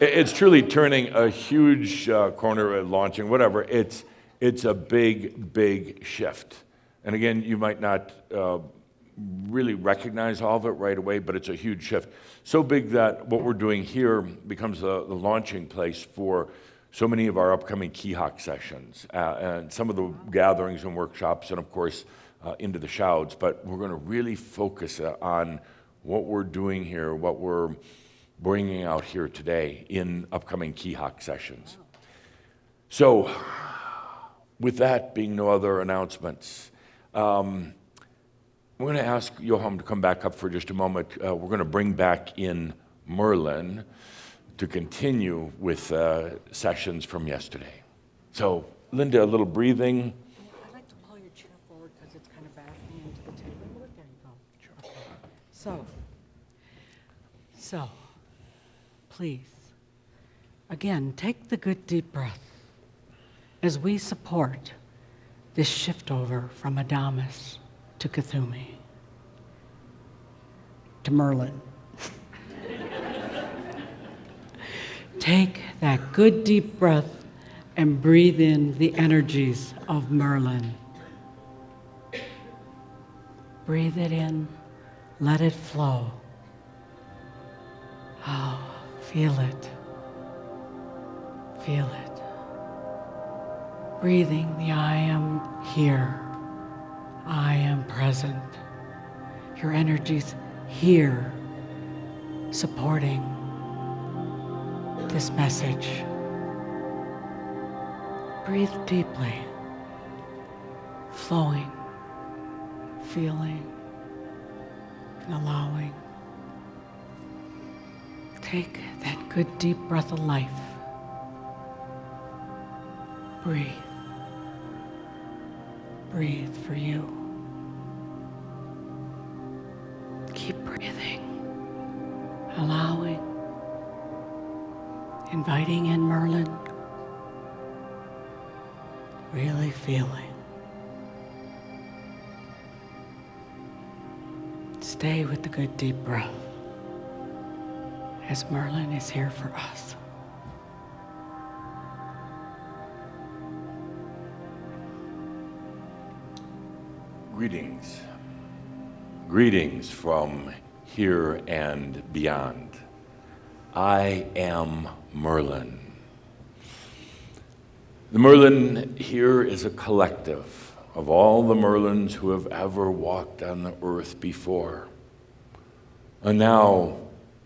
It's truly turning a huge corner, launching, whatever. It's a big, big shift. And again, you might not really recognize all of it right away, but it's a huge shift. So big that what we're doing here becomes the launching place for so many of our upcoming Keyhawk sessions and some of the gatherings and workshops, and of course, into the shouts. But we're going to really focus on what we're doing here, what we're bringing out here today in upcoming Keyhawk sessions. So, with that being no other announcements, we're going to ask Johan to come back up for just a moment. We're going to bring back in Merlin to continue with sessions from yesterday. So, Linda, a little breathing. I'd like to pull your chair forward because it's kind of backing into the table. There you go. Sure. So, please, again, take the good deep breath as we support this shift over from Adamus to Cthulhu to Merlin. Take that good deep breath and breathe in the energies of Merlin. Breathe it in, let it flow. Oh, feel it. Feel it. Breathing the I am here. I am present. Your energies here, supporting this message. Breathe deeply, flowing, feeling, and allowing. Take that good deep breath of life. Breathe. Breathe for you. Keep breathing, allowing, inviting in Merlin, really feeling. Stay with the good deep breath as Merlin is here for us. Greetings. Greetings from here and beyond. I am Merlin. The Merlin here is a collective of all the Merlins who have ever walked on the earth before. And now,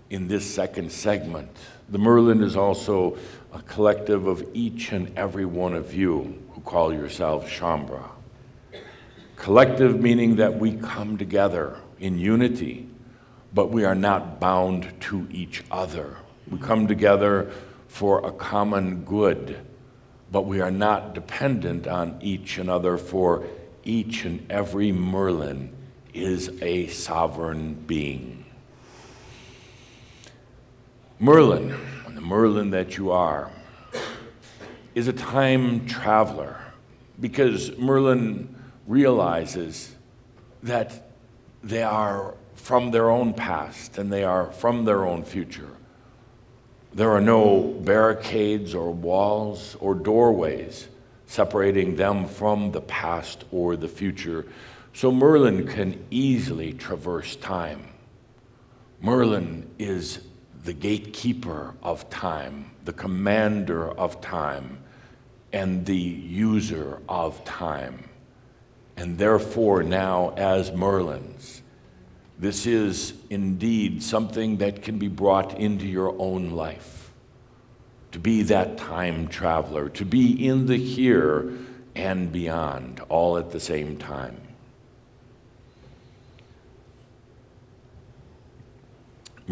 in this second segment, the Merlin is also a collective of each and every one of you who call yourselves Shambra. Collective meaning that we come together in unity, but we are not bound to each other. We come together for a common good, but we are not dependent on each another, for each and every Merlin is a sovereign being. Merlin, the Merlin that you are, is a time traveler, because Merlin realizes that they are from their own past and they are from their own future. There are no barricades or walls or doorways separating them from the past or the future, so Merlin can easily traverse time. Merlin is the gatekeeper of time, the commander of time, and the user of time. And therefore now, as Merlins, this is indeed something that can be brought into your own life. To be that time traveler, to be in the here and beyond, all at the same time.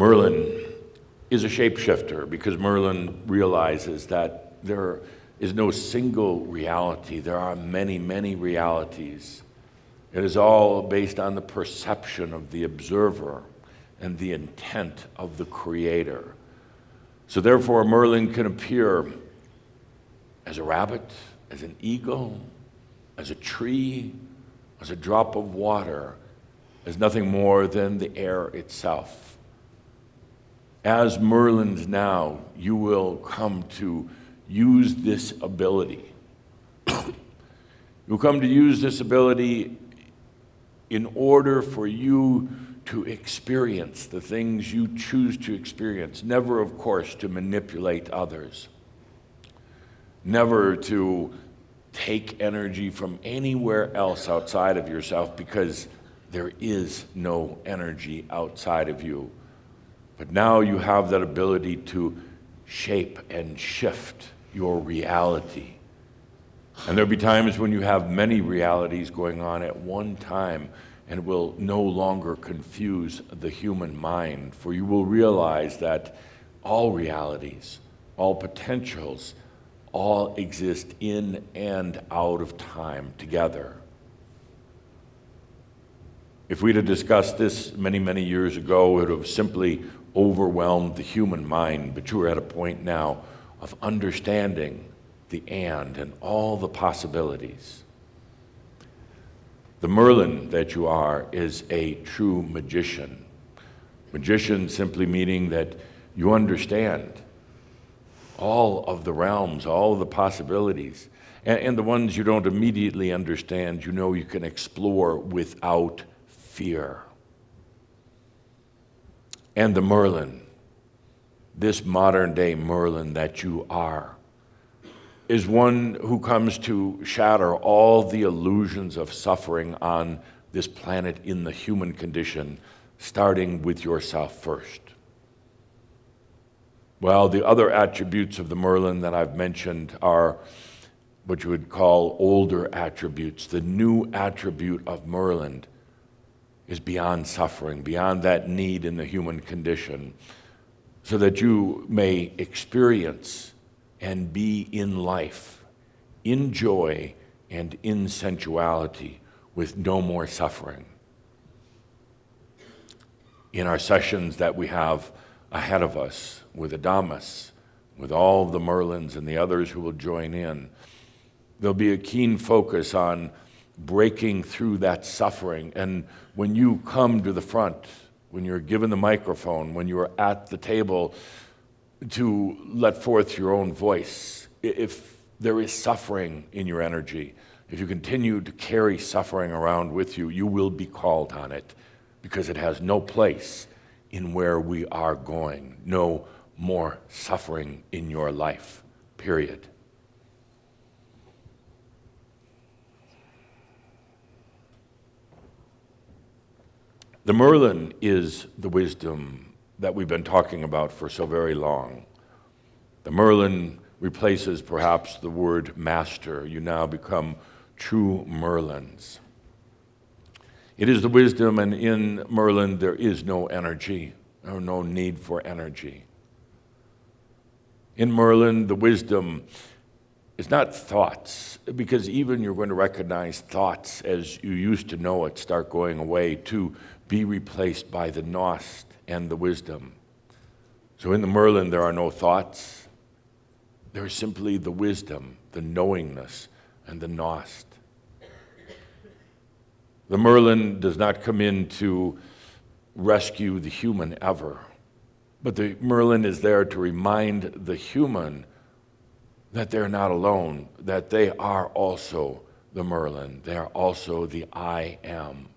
Merlin is a shapeshifter because Merlin realizes that there is no single reality. There are many, many realities. It is all based on the perception of the observer and the intent of the creator. So therefore, Merlin can appear as a rabbit, as an eagle, as a tree, as a drop of water, as nothing more than the air itself. As Merlins now, you will come to use this ability. You'll come to use this ability in order for you to experience the things you choose to experience, never, of course, to manipulate others, never to take energy from anywhere else outside of yourself, because there is no energy outside of you. But now you have that ability to shape and shift your reality. And there'll be times when you have many realities going on at one time, and it will no longer confuse the human mind, for you will realize that all realities, all potentials, all exist in and out of time together. If we'd have discussed this many, many years ago, it would have simply overwhelmed the human mind, but you are at a point now of understanding the and all the possibilities. The Merlin that you are is a true magician. Magician simply meaning that you understand all of the realms, all of the possibilities, and the ones you don't immediately understand, you know you can explore without fear. And the Merlin, this modern day Merlin that you are, is one who comes to shatter all the illusions of suffering on this planet in the human condition, starting with yourself first. Well, the other attributes of the Merlin that I've mentioned are what you would call older attributes. The new attribute of Merlin is beyond suffering, beyond that need in the human condition, so that you may experience and be in life, in joy and in sensuality, with no more suffering. In our sessions that we have ahead of us with Adamus, with all of the Merlins and the others who will join in, there'll be a keen focus on breaking through that suffering. And when you come to the front, when you're given the microphone, when you're at the table to let forth your own voice, if there is suffering in your energy, if you continue to carry suffering around with you, you will be called on it, because it has no place in where we are going. No more suffering in your life, period. The Merlin is the wisdom that we've been talking about for so very long. The Merlin replaces perhaps the word master. You now become true Merlins. It is the wisdom, and in Merlin there is no energy, or no need for energy. In Merlin, the wisdom is not thoughts, because even you're going to recognize thoughts as you used to know it start going away to be replaced by the Nost and the wisdom. So in the Merlin, there are no thoughts. There is simply the wisdom, the knowingness, and the Nost. The Merlin does not come in to rescue the human ever, but the Merlin is there to remind the human that they're not alone, that they are also the Merlin. They are also the I am.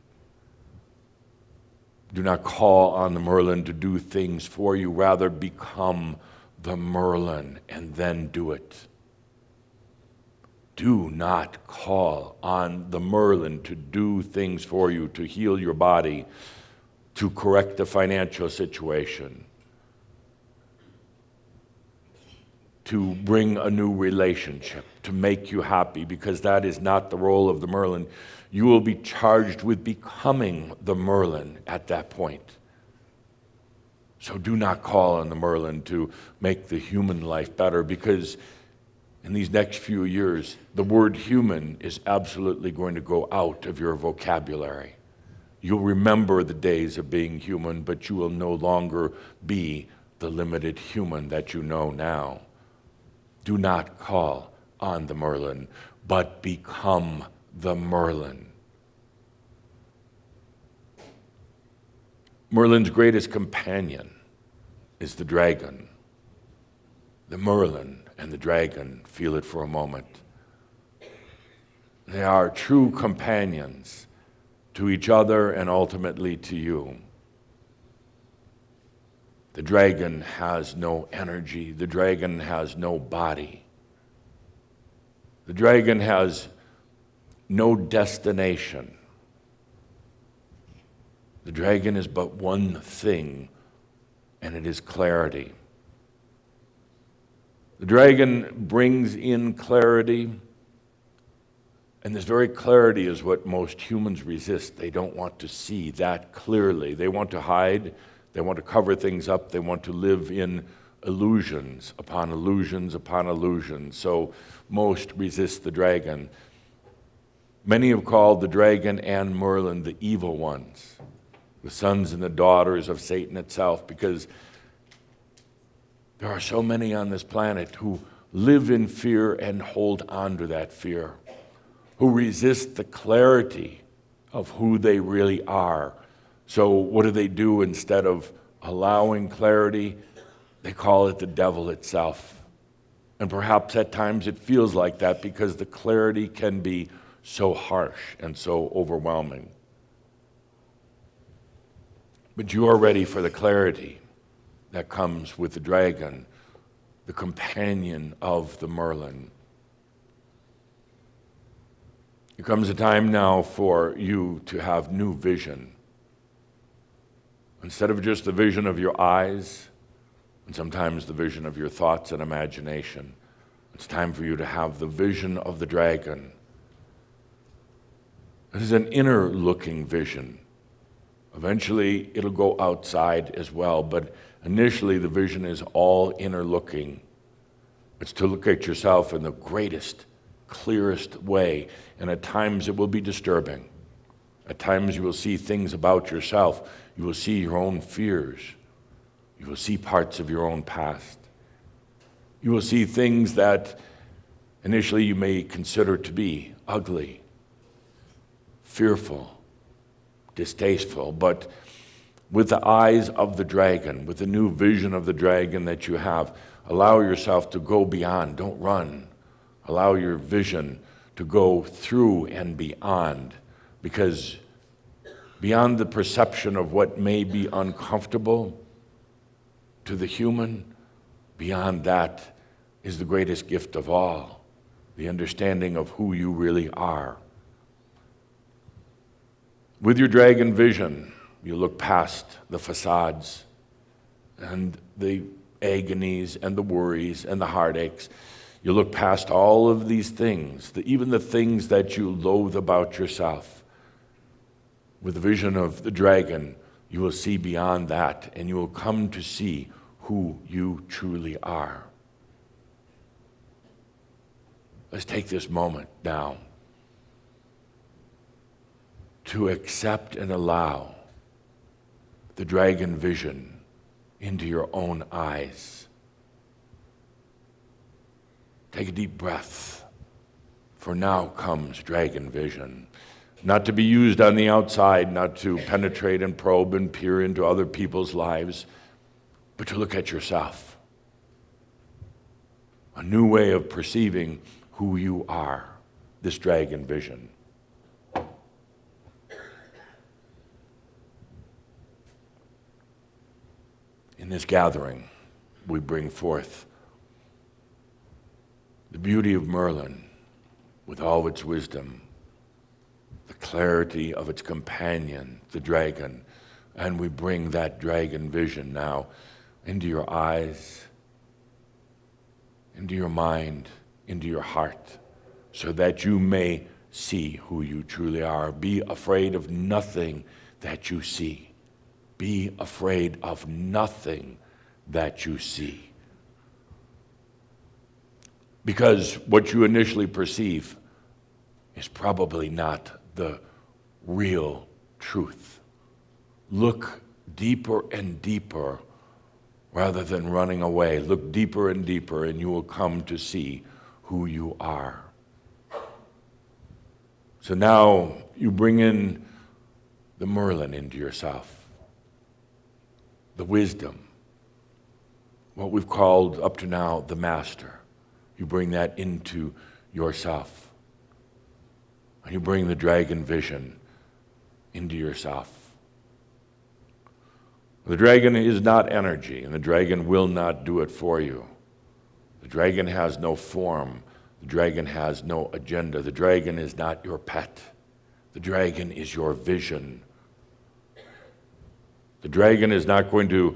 Do not call on the Merlin to do things for you. Rather, become the Merlin and then do it. Do not call on the Merlin to do things for you, to heal your body, to correct the financial situation, to bring a new relationship, to make you happy, because that is not the role of the Merlin. You will be charged with becoming the Merlin at that point. So do not call on the Merlin to make the human life better, because in these next few years, the word human is absolutely going to go out of your vocabulary. You'll remember the days of being human, but you will no longer be the limited human that you know now. Do not call on the Merlin, but become the Merlin. Merlin's greatest companion is the dragon. The Merlin and the dragon, feel it for a moment. They are true companions to each other and ultimately to you. The dragon has no energy. The dragon has no body. The dragon has no destination. The dragon is but one thing, and it is clarity. The dragon brings in clarity, and this very clarity is what most humans resist. They don't want to see that clearly. They want to hide. They want to cover things up. They want to live in illusions upon illusions upon illusions. So most resist the dragon. Many have called the dragon and Merlin the evil ones, the sons and the daughters of Satan itself, because there are so many on this planet who live in fear and hold on to that fear, who resist the clarity of who they really are. So what do? Instead of allowing clarity, they call it the devil itself. And perhaps at times it feels like that because the clarity can be so harsh and so overwhelming. But you are ready for the clarity that comes with the dragon, the companion of the Merlin. It comes a time now for you to have new vision. Instead of just the vision of your eyes, and sometimes the vision of your thoughts and imagination, it's time for you to have the vision of the dragon. It is an inner-looking vision. Eventually, it'll go outside as well, but initially the vision is all inner-looking. It's to look at yourself in the greatest, clearest way, and at times it will be disturbing. At times you will see things about yourself. You will see your own fears. You will see parts of your own past. You will see things that initially you may consider to be ugly, fearful, distasteful, but with the eyes of the dragon, with the new vision of the dragon that you have, allow yourself to go beyond. Don't run. Allow your vision to go through and beyond, because beyond the perception of what may be uncomfortable to the human, beyond that is the greatest gift of all, the understanding of who you really are. With your dragon vision, you look past the facades and the agonies and the worries and the heartaches. You look past all of these things, even the things that you loathe about yourself. With the vision of the dragon, you will see beyond that, and you will come to see who you truly are. Let's take this moment now to accept and allow the dragon vision into your own eyes. Take a deep breath, for now comes dragon vision. Not to be used on the outside, not to penetrate and probe and peer into other people's lives, but to look at yourself. A new way of perceiving who you are, this dragon vision. In this gathering, we bring forth the beauty of Merlin with all its wisdom, the clarity of its companion, the dragon, and we bring that dragon vision now into your eyes, into your mind, into your heart, so that you may see who you truly are. Be afraid of nothing that you see. be afraid of nothing that you see. Because what you initially perceive is probably not the real truth. Look deeper and deeper rather than running away. Look deeper and deeper, and you will come to see who you are. So now you bring in the Merlin into yourself, the wisdom, what we've called up to now the master. You bring that into yourself. And you bring the dragon vision into yourself. The dragon is not energy, and the dragon will not do it for you. The dragon has no form. The dragon has no agenda. The dragon is not your pet. The dragon is your vision. The dragon is not going to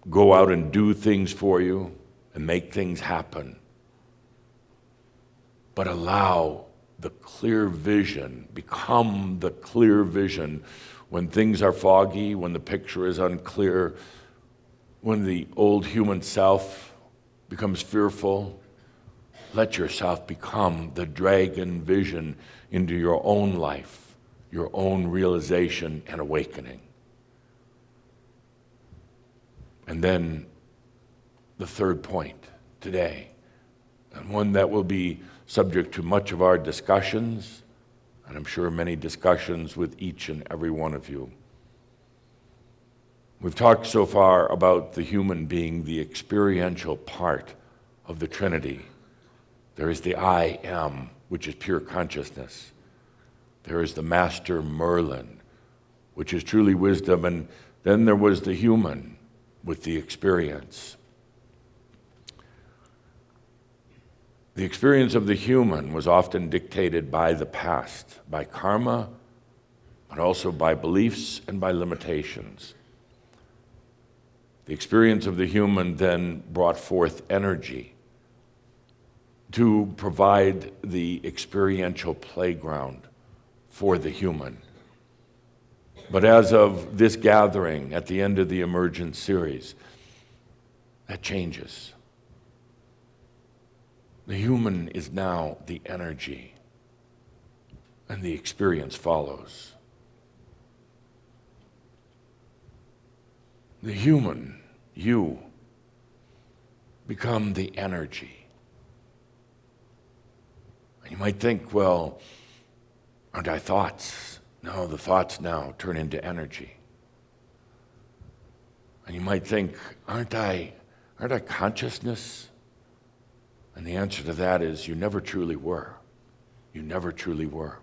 go out and do things for you and make things happen, but allow the clear vision, become the clear vision when things are foggy, when the picture is unclear, when the old human self becomes fearful. Let yourself become the dragon vision into your own life, your own realization and awakening. And then the third point today, and one that will be subject to much of our discussions, and I'm sure many discussions with each and every one of you. We've talked so far about the human being the experiential part of the Trinity. There is the I am, which is pure consciousness. There is the Master Merlin, which is truly wisdom, and then there was the human with the experience. The experience of the human was often dictated by the past, by karma, but also by beliefs and by limitations. The experience of the human then brought forth energy to provide the experiential playground for the human. But as of this gathering at the end of the Emergence series, that changes. The human is now the energy, and the experience follows. The human, you, become the energy. And you might think, well, aren't I thoughts? No, the thoughts now turn into energy. And you might think, aren't I consciousness? And the answer to that is you never truly were. You never truly were.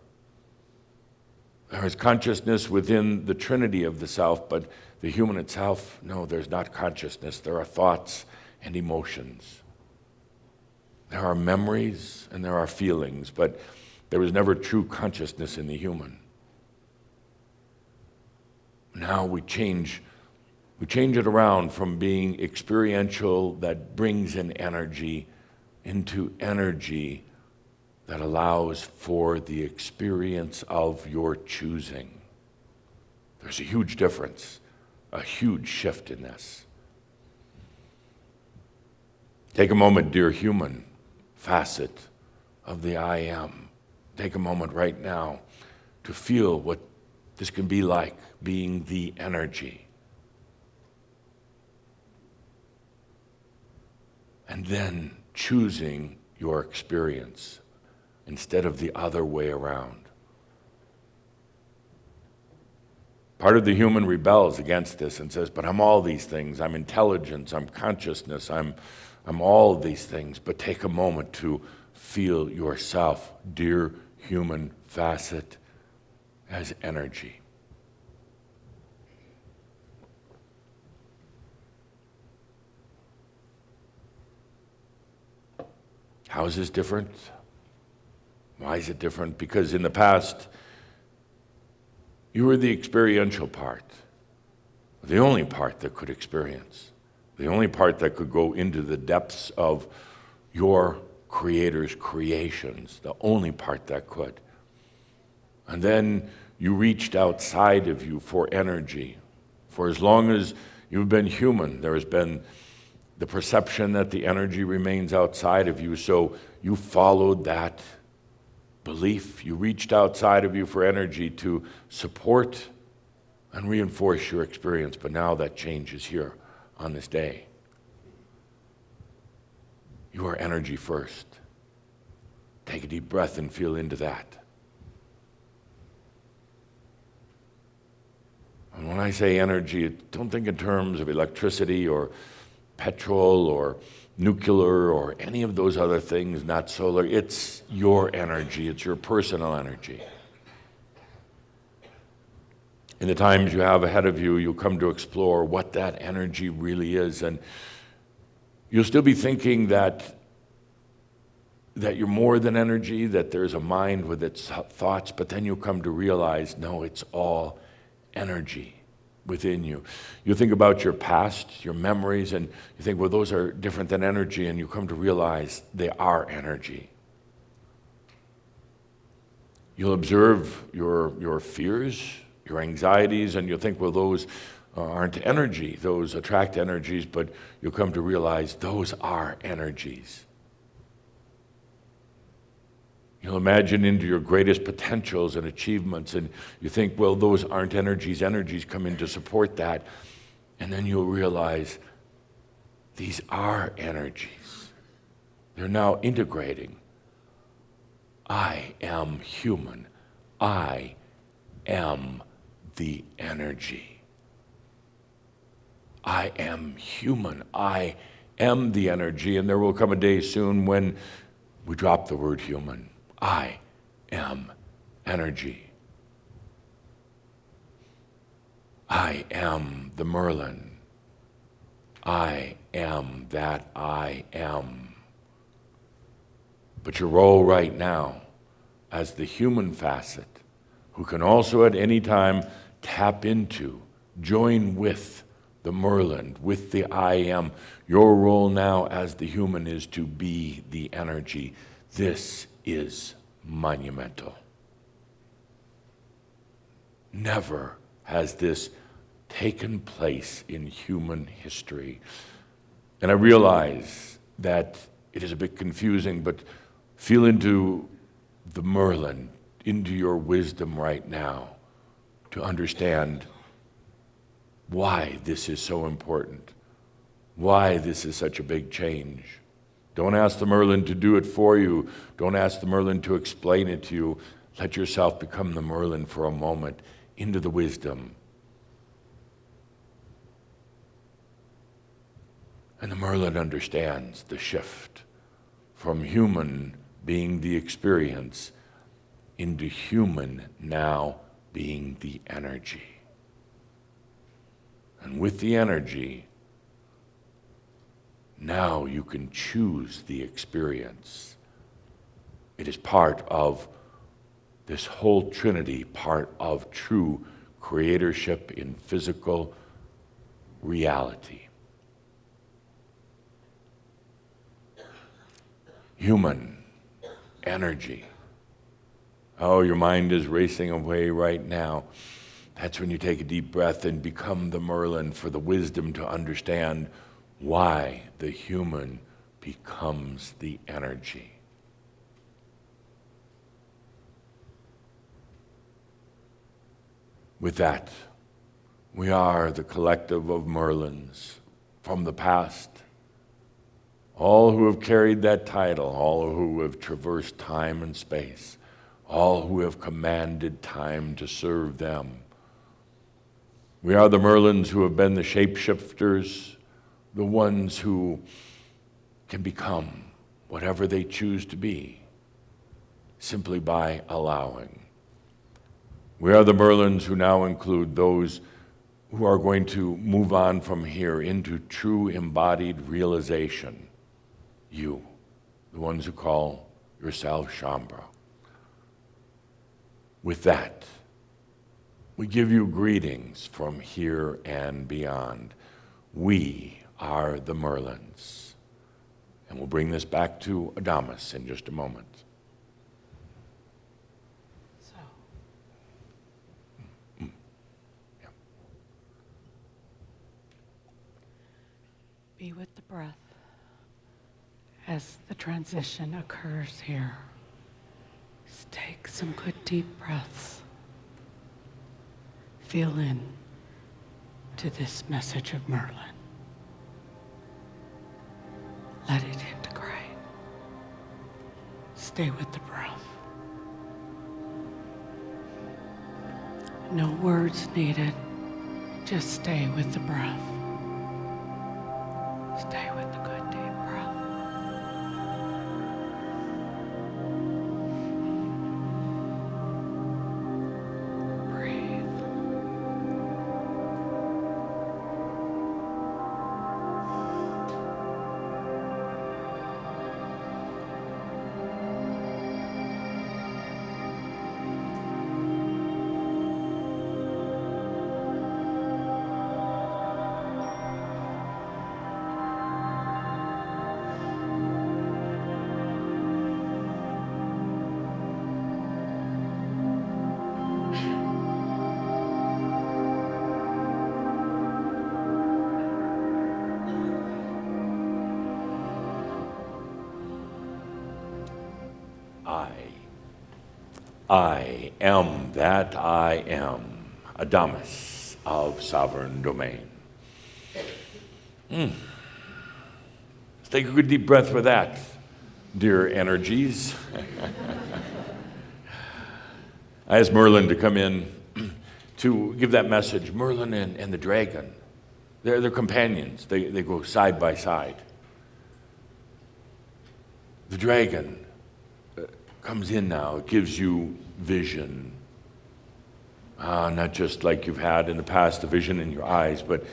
There is consciousness within the trinity of the self, but the human itself, no, there's not consciousness. There are thoughts and emotions. There are memories and there are feelings, but there was never true consciousness in the human. Now we change it around from being experiential that brings in energy into energy that allows for the experience of your choosing. There's a huge difference, a huge shift in this. Take a moment, dear human facet of the I am. Take a moment right now to feel what this can be like, being the energy. And then choosing your experience instead of the other way around. Part of the human rebels against this and says, but I'm all these things. I'm intelligence, I'm consciousness, I'm all of these things. But take a moment to feel yourself, dear human facet, as energy. How is this different? Why is it different? Because in the past, you were the experiential part, the only part that could experience, the only part that could go into the depths of your Creator's creations, the only part that could. And then You reached outside of you for energy. For as long as you've been human, there has been the perception that the energy remains outside of you, so you followed that belief. You reached outside of you for energy to support and reinforce your experience, but now that changes here on this day. You are energy first. Take a deep breath and feel into that. And when I say energy, don't think in terms of electricity or petrol or nuclear or any of those other things, not solar. It's your energy. It's your personal energy. In the times you have ahead of you, you'll come to explore what that energy really is. And you'll still be thinking that you're more than energy, that there's a mind with its thoughts, but then you'll come to realize, no, it's all energy within you. You think about your past, your memories, and you think, well, those are different than energy, and you come to realize they are energy. You'll observe your fears, your anxieties, and you'll think, well, those aren't energy. Those attract energies, but you'll come to realize those are energies. You'll imagine into your greatest potentials and achievements, and you think, well, those aren't energies. Energies come in to support that. And then you'll realize these are energies. They're now integrating. I am human. I am the energy. I am human. I am the energy. And there will come a day soon when we drop the word human. I am energy. I am the Merlin. I am that I am. But your role right now as the human facet, who can also at any time tap into, join with the Merlin, with the I am, your role now as the human is to be the energy. This is monumental. Never has this taken place in human history. And I realize that it is a bit confusing, but feel into the Merlin, into your wisdom right now to understand why this is so important, why this is such a big change. Don't ask the Merlin to do it for you. Don't ask the Merlin to explain it to you. Let yourself become the Merlin for a moment into the wisdom. And the Merlin understands the shift from human being the experience into human now being the energy. And with the energy, now you can choose the experience. It is part of this whole trinity, part of true creatorship in physical reality. Human energy. Oh, your mind is racing away right now. That's when you take a deep breath and become the Merlin for the wisdom to understand why the human becomes the energy. With that, we are the collective of Merlins from the past, all who have carried that title, all who have traversed time and space, all who have commanded time to serve them. We are the Merlins who have been the shapeshifters, the ones who can become whatever they choose to be simply by allowing. We are the Merlins who now include those who are going to move on from here into true embodied realization. You, the ones who call yourselves Shambhala. With that, we give you greetings from here and beyond. We are the Merlins. And we'll bring this back to Adamus in just a moment. So, Be with the breath as the transition occurs here. Just take some good deep breaths. Feel in to this message of Merlin. Let it integrate. Stay with the breath. No words needed. Just stay with the breath. Stay with the good deep breath. Breathe. I am that I am, Adamus of sovereign domain. Let's take a good deep breath for that, dear energies. I asked Merlin to come in to give that message. Merlin and the dragon, they're companions. They go side by side. The dragon comes in now. It gives you vision. Not just like you've had in the past, the vision in your eyes, but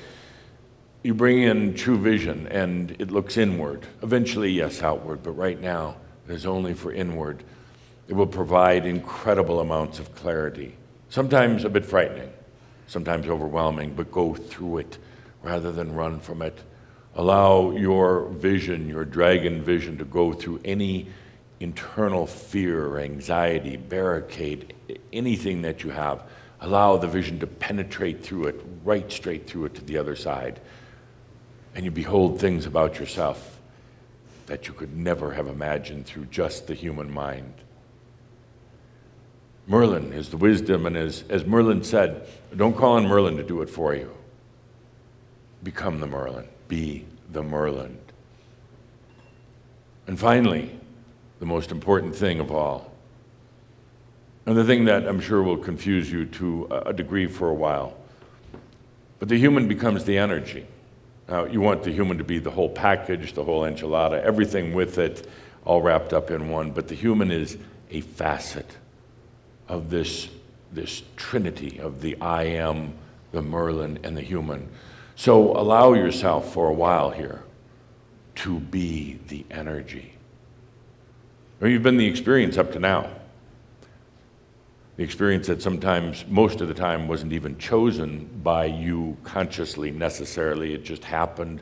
you bring in true vision and it looks inward. Eventually, yes, outward, but right now, there's only for inward. It will provide incredible amounts of clarity. Sometimes a bit frightening, sometimes overwhelming, but go through it rather than run from it. Allow your vision, your dragon vision, to go through any internal fear or anxiety, barricade, anything that you have. Allow the vision to penetrate through it, right straight through it to the other side. And you behold things about yourself that you could never have imagined through just the human mind. Merlin is the wisdom, and as Merlin said, don't call on Merlin to do it for you. Become the Merlin. Be the Merlin. And finally, the most important thing of all, and the thing that I'm sure will confuse you to a degree for a while, but the human becomes the energy. Now, you want the human to be the whole package, the whole enchilada, everything with it, all wrapped up in one, but the human is a facet of this trinity of the I am, the Merlin, and the human. So allow yourself for a while here to be the energy. Or you've been the experience up to now. The experience that sometimes, most of the time, wasn't even chosen by you consciously necessarily. It just happened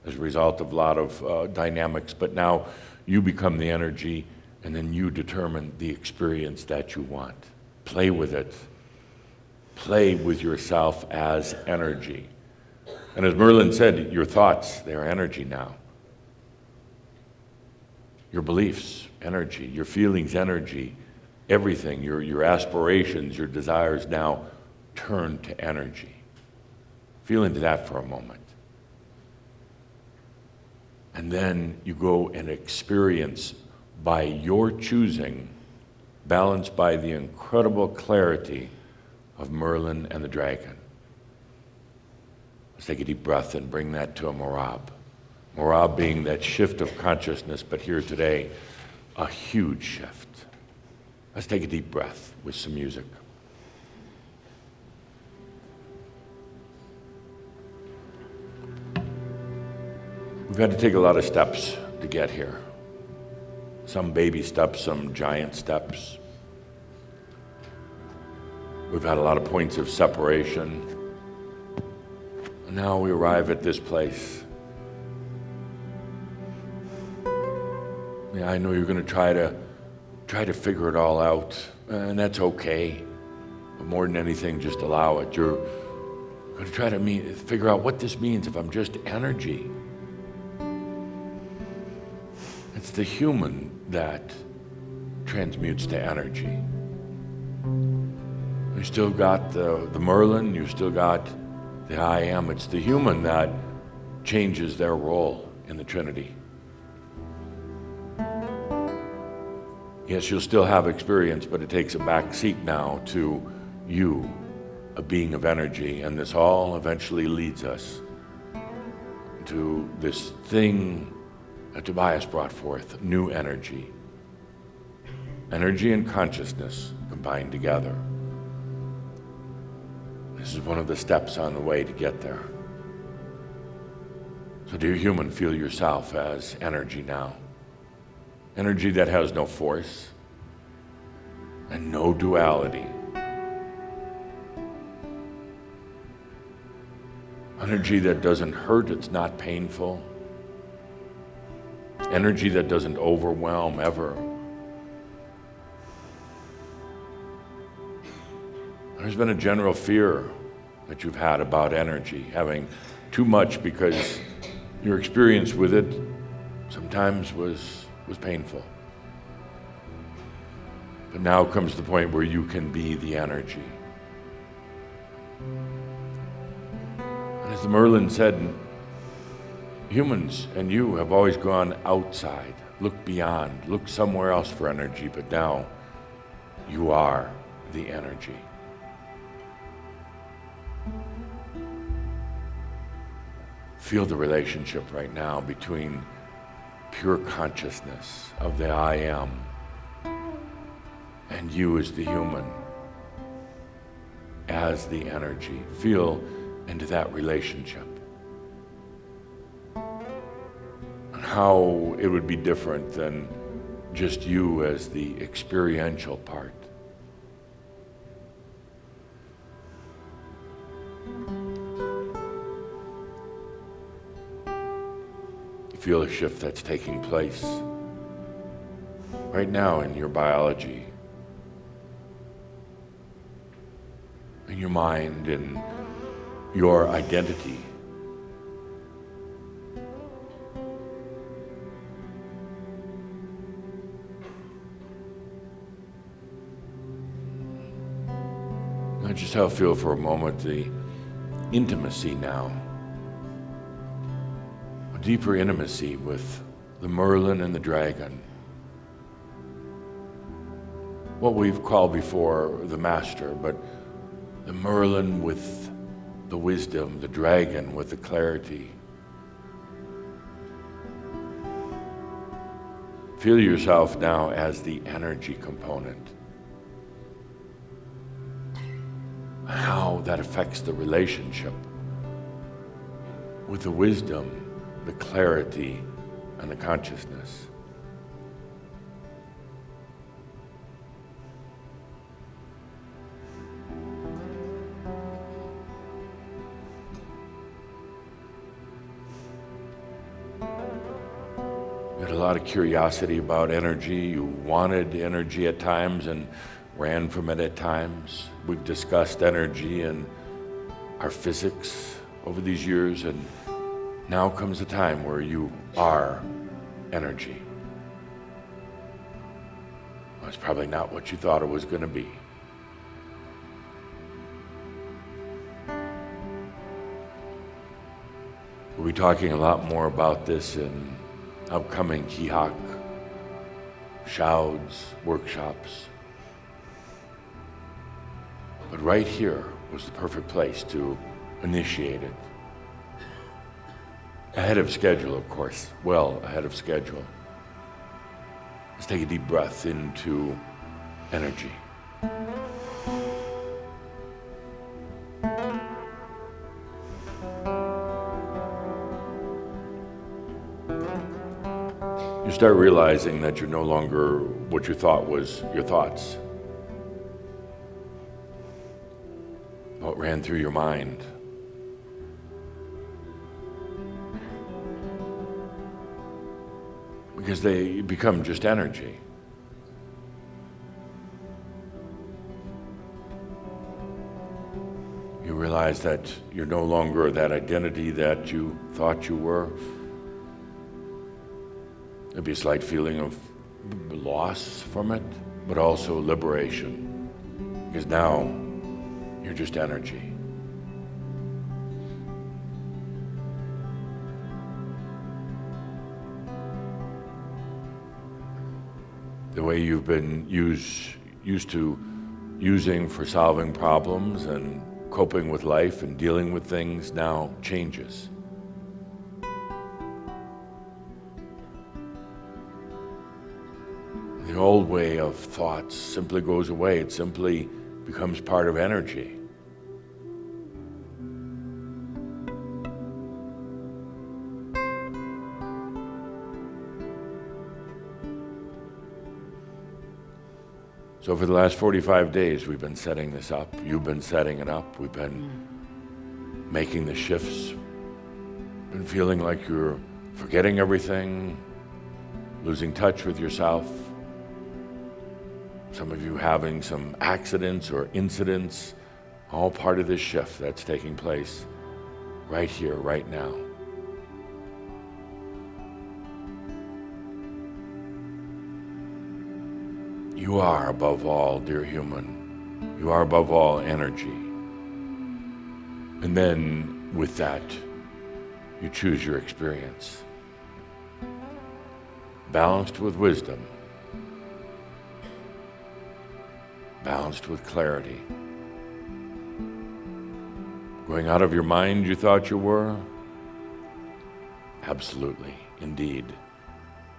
as a result of a lot of dynamics. But now you become the energy, and then you determine the experience that you want. Play with it. Play with yourself as energy. And as Merlin said, your thoughts, they are energy now. Your beliefs, energy. Your feelings, energy. Everything, your aspirations, your desires now turn to energy. Feel into that for a moment. And then you go and experience by your choosing, balanced by the incredible clarity of Merlin and the dragon. Let's take a deep breath and bring that to a Morab. Morab being that shift of consciousness, but here today, a huge shift. Let's take a deep breath with some music. We've had to take a lot of steps to get here. Some baby steps, some giant steps. We've had a lot of points of separation. And now we arrive at this place. Yeah, I know you're going to try to figure it all out, and that's okay. But more than anything, just allow it. You're going to try to figure out what this means if I'm just energy. it's the human that transmutes to energy. You still got the Merlin, you still got the I Am. It's the human that changes their role in the Trinity. Yes, you'll still have experience, but it takes a back seat now to you, a being of energy, and this all eventually leads us to this thing that Tobias brought forth, new energy. Energy and consciousness combined together. This is one of the steps on the way to get there. So dear human, feel yourself as energy now. Energy that has no force and no duality. Energy that doesn't hurt, it's not painful. Energy that doesn't overwhelm ever. There's been a general fear that you've had about energy, having too much because your experience with it sometimes was painful. But now comes the point where you can be the energy. And as the Merlin said, humans and you have always gone outside, look beyond, look somewhere else for energy, but now you are the energy. Feel the relationship right now between pure consciousness of the I Am and you as the human, as the energy. Feel into that relationship and how it would be different than just you as the experiential part. Feel a shift that's taking place right now in your biology, in your mind, in your identity. I just how I feel for a moment the intimacy now. Deeper intimacy with the Merlin and the dragon. What we've called before the master, but the Merlin with the wisdom, the dragon with the clarity. Feel yourself now as the energy component. How that affects the relationship with the wisdom, the clarity, and the consciousness. You had a lot of curiosity about energy. You wanted energy at times and ran from it at times. We've discussed energy and our physics over these years, and now comes a time where you are energy. Well, it's probably not what you thought it was going to be. We'll be talking a lot more about this in upcoming Kihak, Shouds, workshops. But right here was the perfect place to initiate it. Ahead of schedule, of course, well ahead of schedule. Let's take a deep breath into energy. You start realizing that you're no longer what you thought was your thoughts. What ran through your mind. Because they become just energy. You realize that you're no longer that identity that you thought you were. There'll be a slight feeling of loss from it, but also liberation, because now you're just energy. The way you've been used to using for solving problems and coping with life and dealing with things now changes. The old way of thoughts simply goes away. It simply becomes part of energy. So for the last 45 days, we've been setting this up. You've been setting it up. We've been making the shifts. Been feeling like you're forgetting everything, losing touch with yourself. Some of you having some accidents or incidents, all part of this shift that's taking place right here, right now. You are above all, dear human. You are above all energy. And then with that, you choose your experience. Balanced with wisdom. Balanced with clarity. Going out of your mind you thought you were? Absolutely, indeed.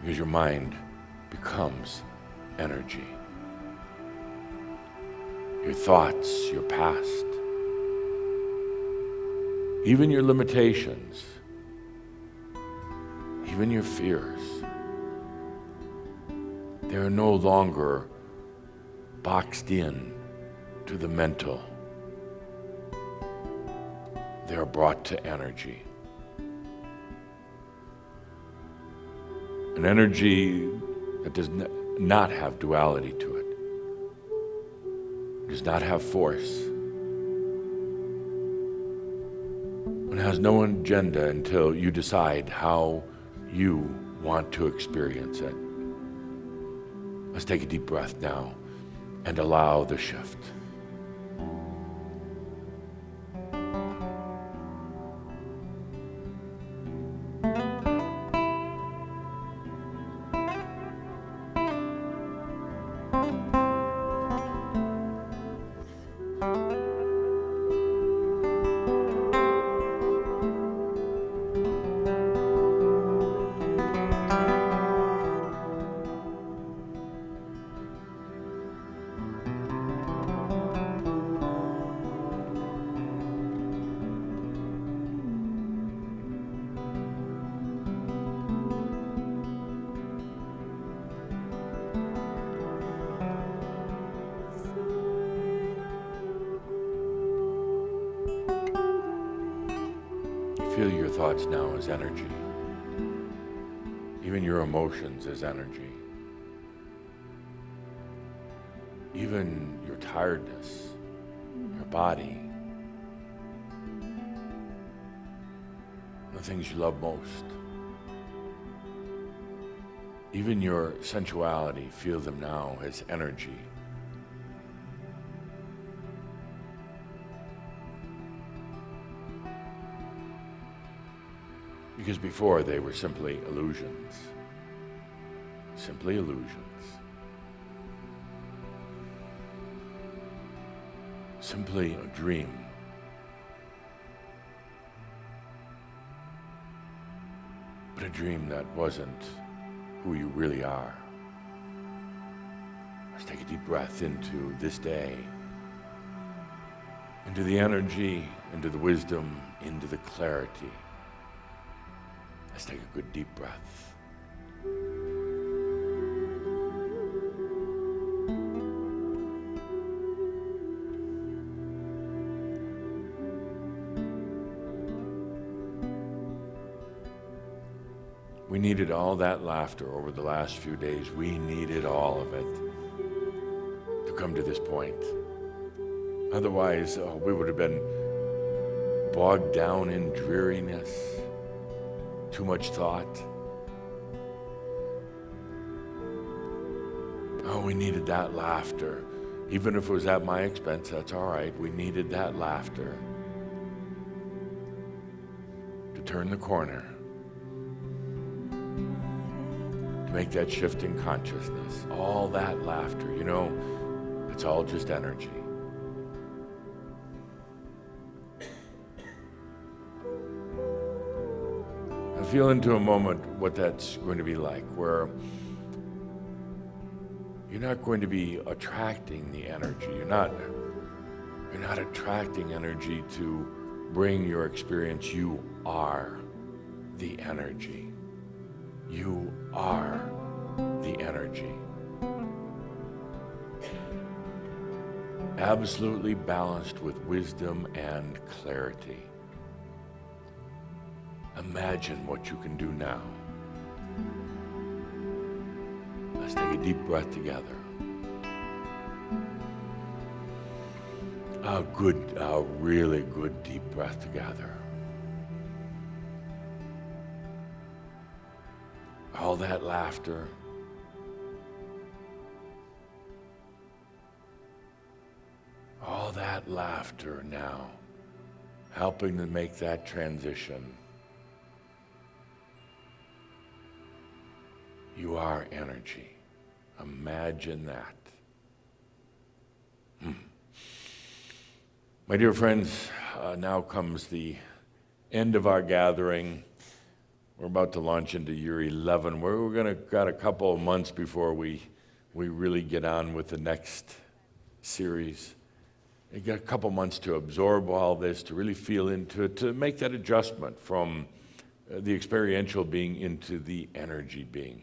Because your mind becomes energy. Your thoughts, your past, even your limitations, even your fears, they are no longer boxed in to the mental. They are brought to energy. An energy that does not have duality to it, does not have force, and has no agenda until you decide how you want to experience it. Let's take a deep breath now and allow the shift. Feel your thoughts now as energy. Even your emotions as energy. Even your tiredness, your body, the things you love most. Even your sensuality, feel them now as energy. Because before they were simply illusions. Simply illusions. Simply a dream. But a dream that wasn't who you really are. Let's take a deep breath into this day. Into the energy, into the wisdom, into the clarity. Let's take a good deep breath. We needed all that laughter over the last few days. We needed all of it to come to this point. Otherwise, we would have been bogged down in dreariness. Too much thought. Oh, we needed that laughter. Even if it was at my expense, that's all right. We needed that laughter to turn the corner, to make that shift in consciousness. All that laughter, it's all just energy. I feel into a moment what that's going to be like, where you're not going to be attracting the energy. You're not attracting energy to bring your experience. You are the energy. You are the energy. Absolutely balanced with wisdom and clarity. Imagine what you can do now. Let's take a deep breath together. A really good deep breath together. All that laughter. All that laughter now, helping to make that transition. You are energy. Imagine that. My dear friends, now comes the end of our gathering. We're about to launch into year 11. We're got a couple of months before we really get on with the next series. You got a couple months to absorb all this, to really feel into it, to make that adjustment from the experiential being into the energy being.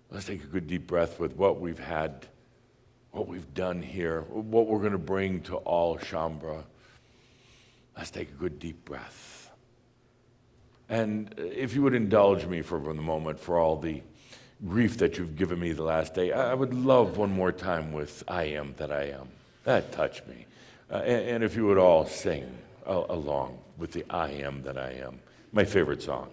Let's take a good deep breath with what we've had, what we've done here, what we're going to bring to all Shambhala. Let's take a good deep breath. And if you would indulge me for a moment for all the grief that you've given me the last day, I would love one more time with I Am That I Am. That touched me. And if you would all sing along with the I Am That I Am, my favorite song.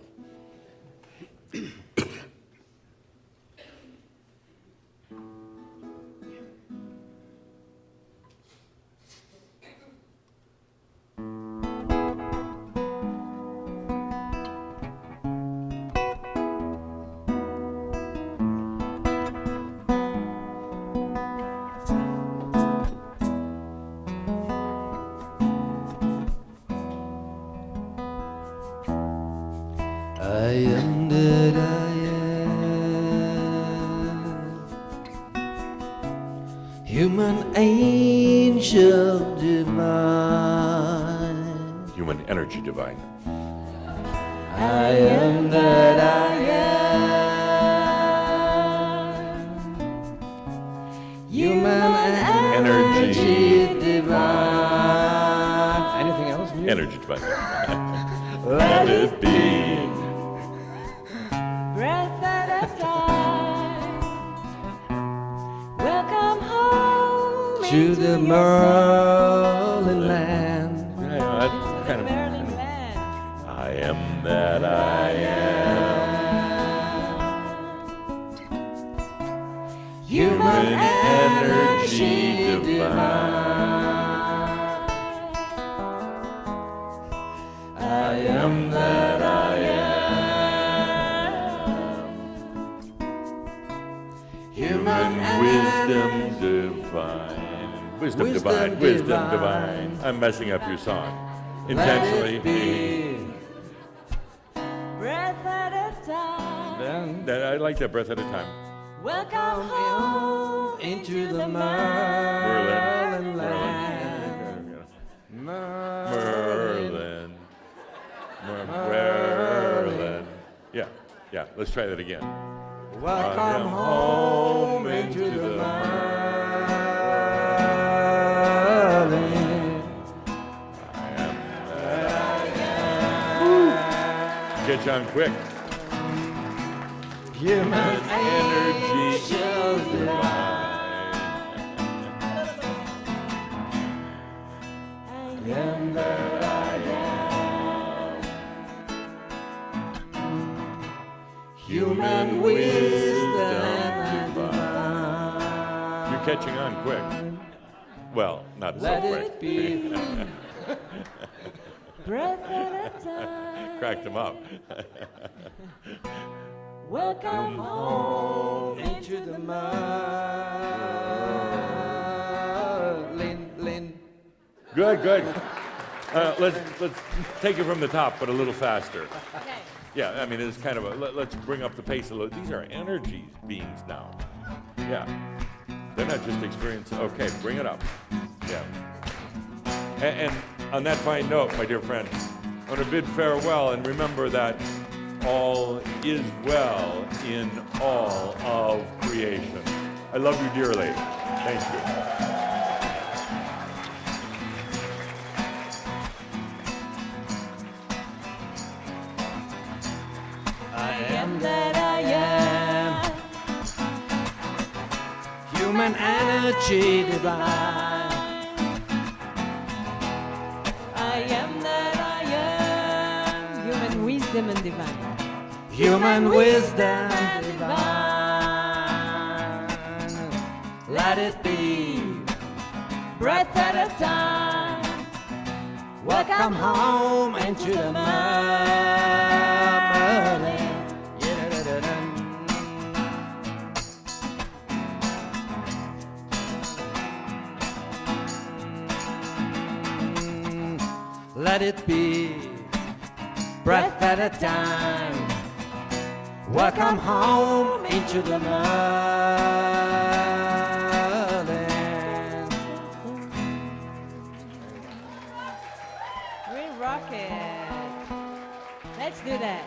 I am that I am, human angel divine. Human energy divine. I am that I am, human energy divine. Anything else? Energy divine. Let it be. Breath at a time. Welcome home To the into Merlin land. Yeah, that's kind of. Merlin land. I am that I am. Human energy divine. I am that I am. Human Wisdom divine. Wisdom divine. Wisdom divine. I'm messing up your song intentionally. Breath at a time. I like that, breath at a time. Welcome home into the Merlin. Merlin land. Merlin. Merlin. Yeah. Let's try that again. Welcome home into the Merlin. Catch on quick. Human Energy divine. am that I am. Human wisdom divine. catching on quick. Well, not so Let quick. it be. breath at a time. Cracked them up. Welcome home Into the mud. Lynn. Good, good. Let's take it from the top, but a little faster. Okay. Yeah, I mean, it's kind of a, let's bring up the pace a little. These are energy beings now. Yeah. They're not just experiencing, okay, bring it up. Yeah. And on that fine note, my dear friend, I want to bid farewell and remember that all is well in all of creation. I love you dearly. Thank you. I am That I am. human energy divine. I am that I am. Human wisdom and divine. Human wisdom and divine. Let it be. Breath at a time. Welcome home into the mud. Let it be, breath at a time. Welcome home into the motherland. We rock it. Let's do that.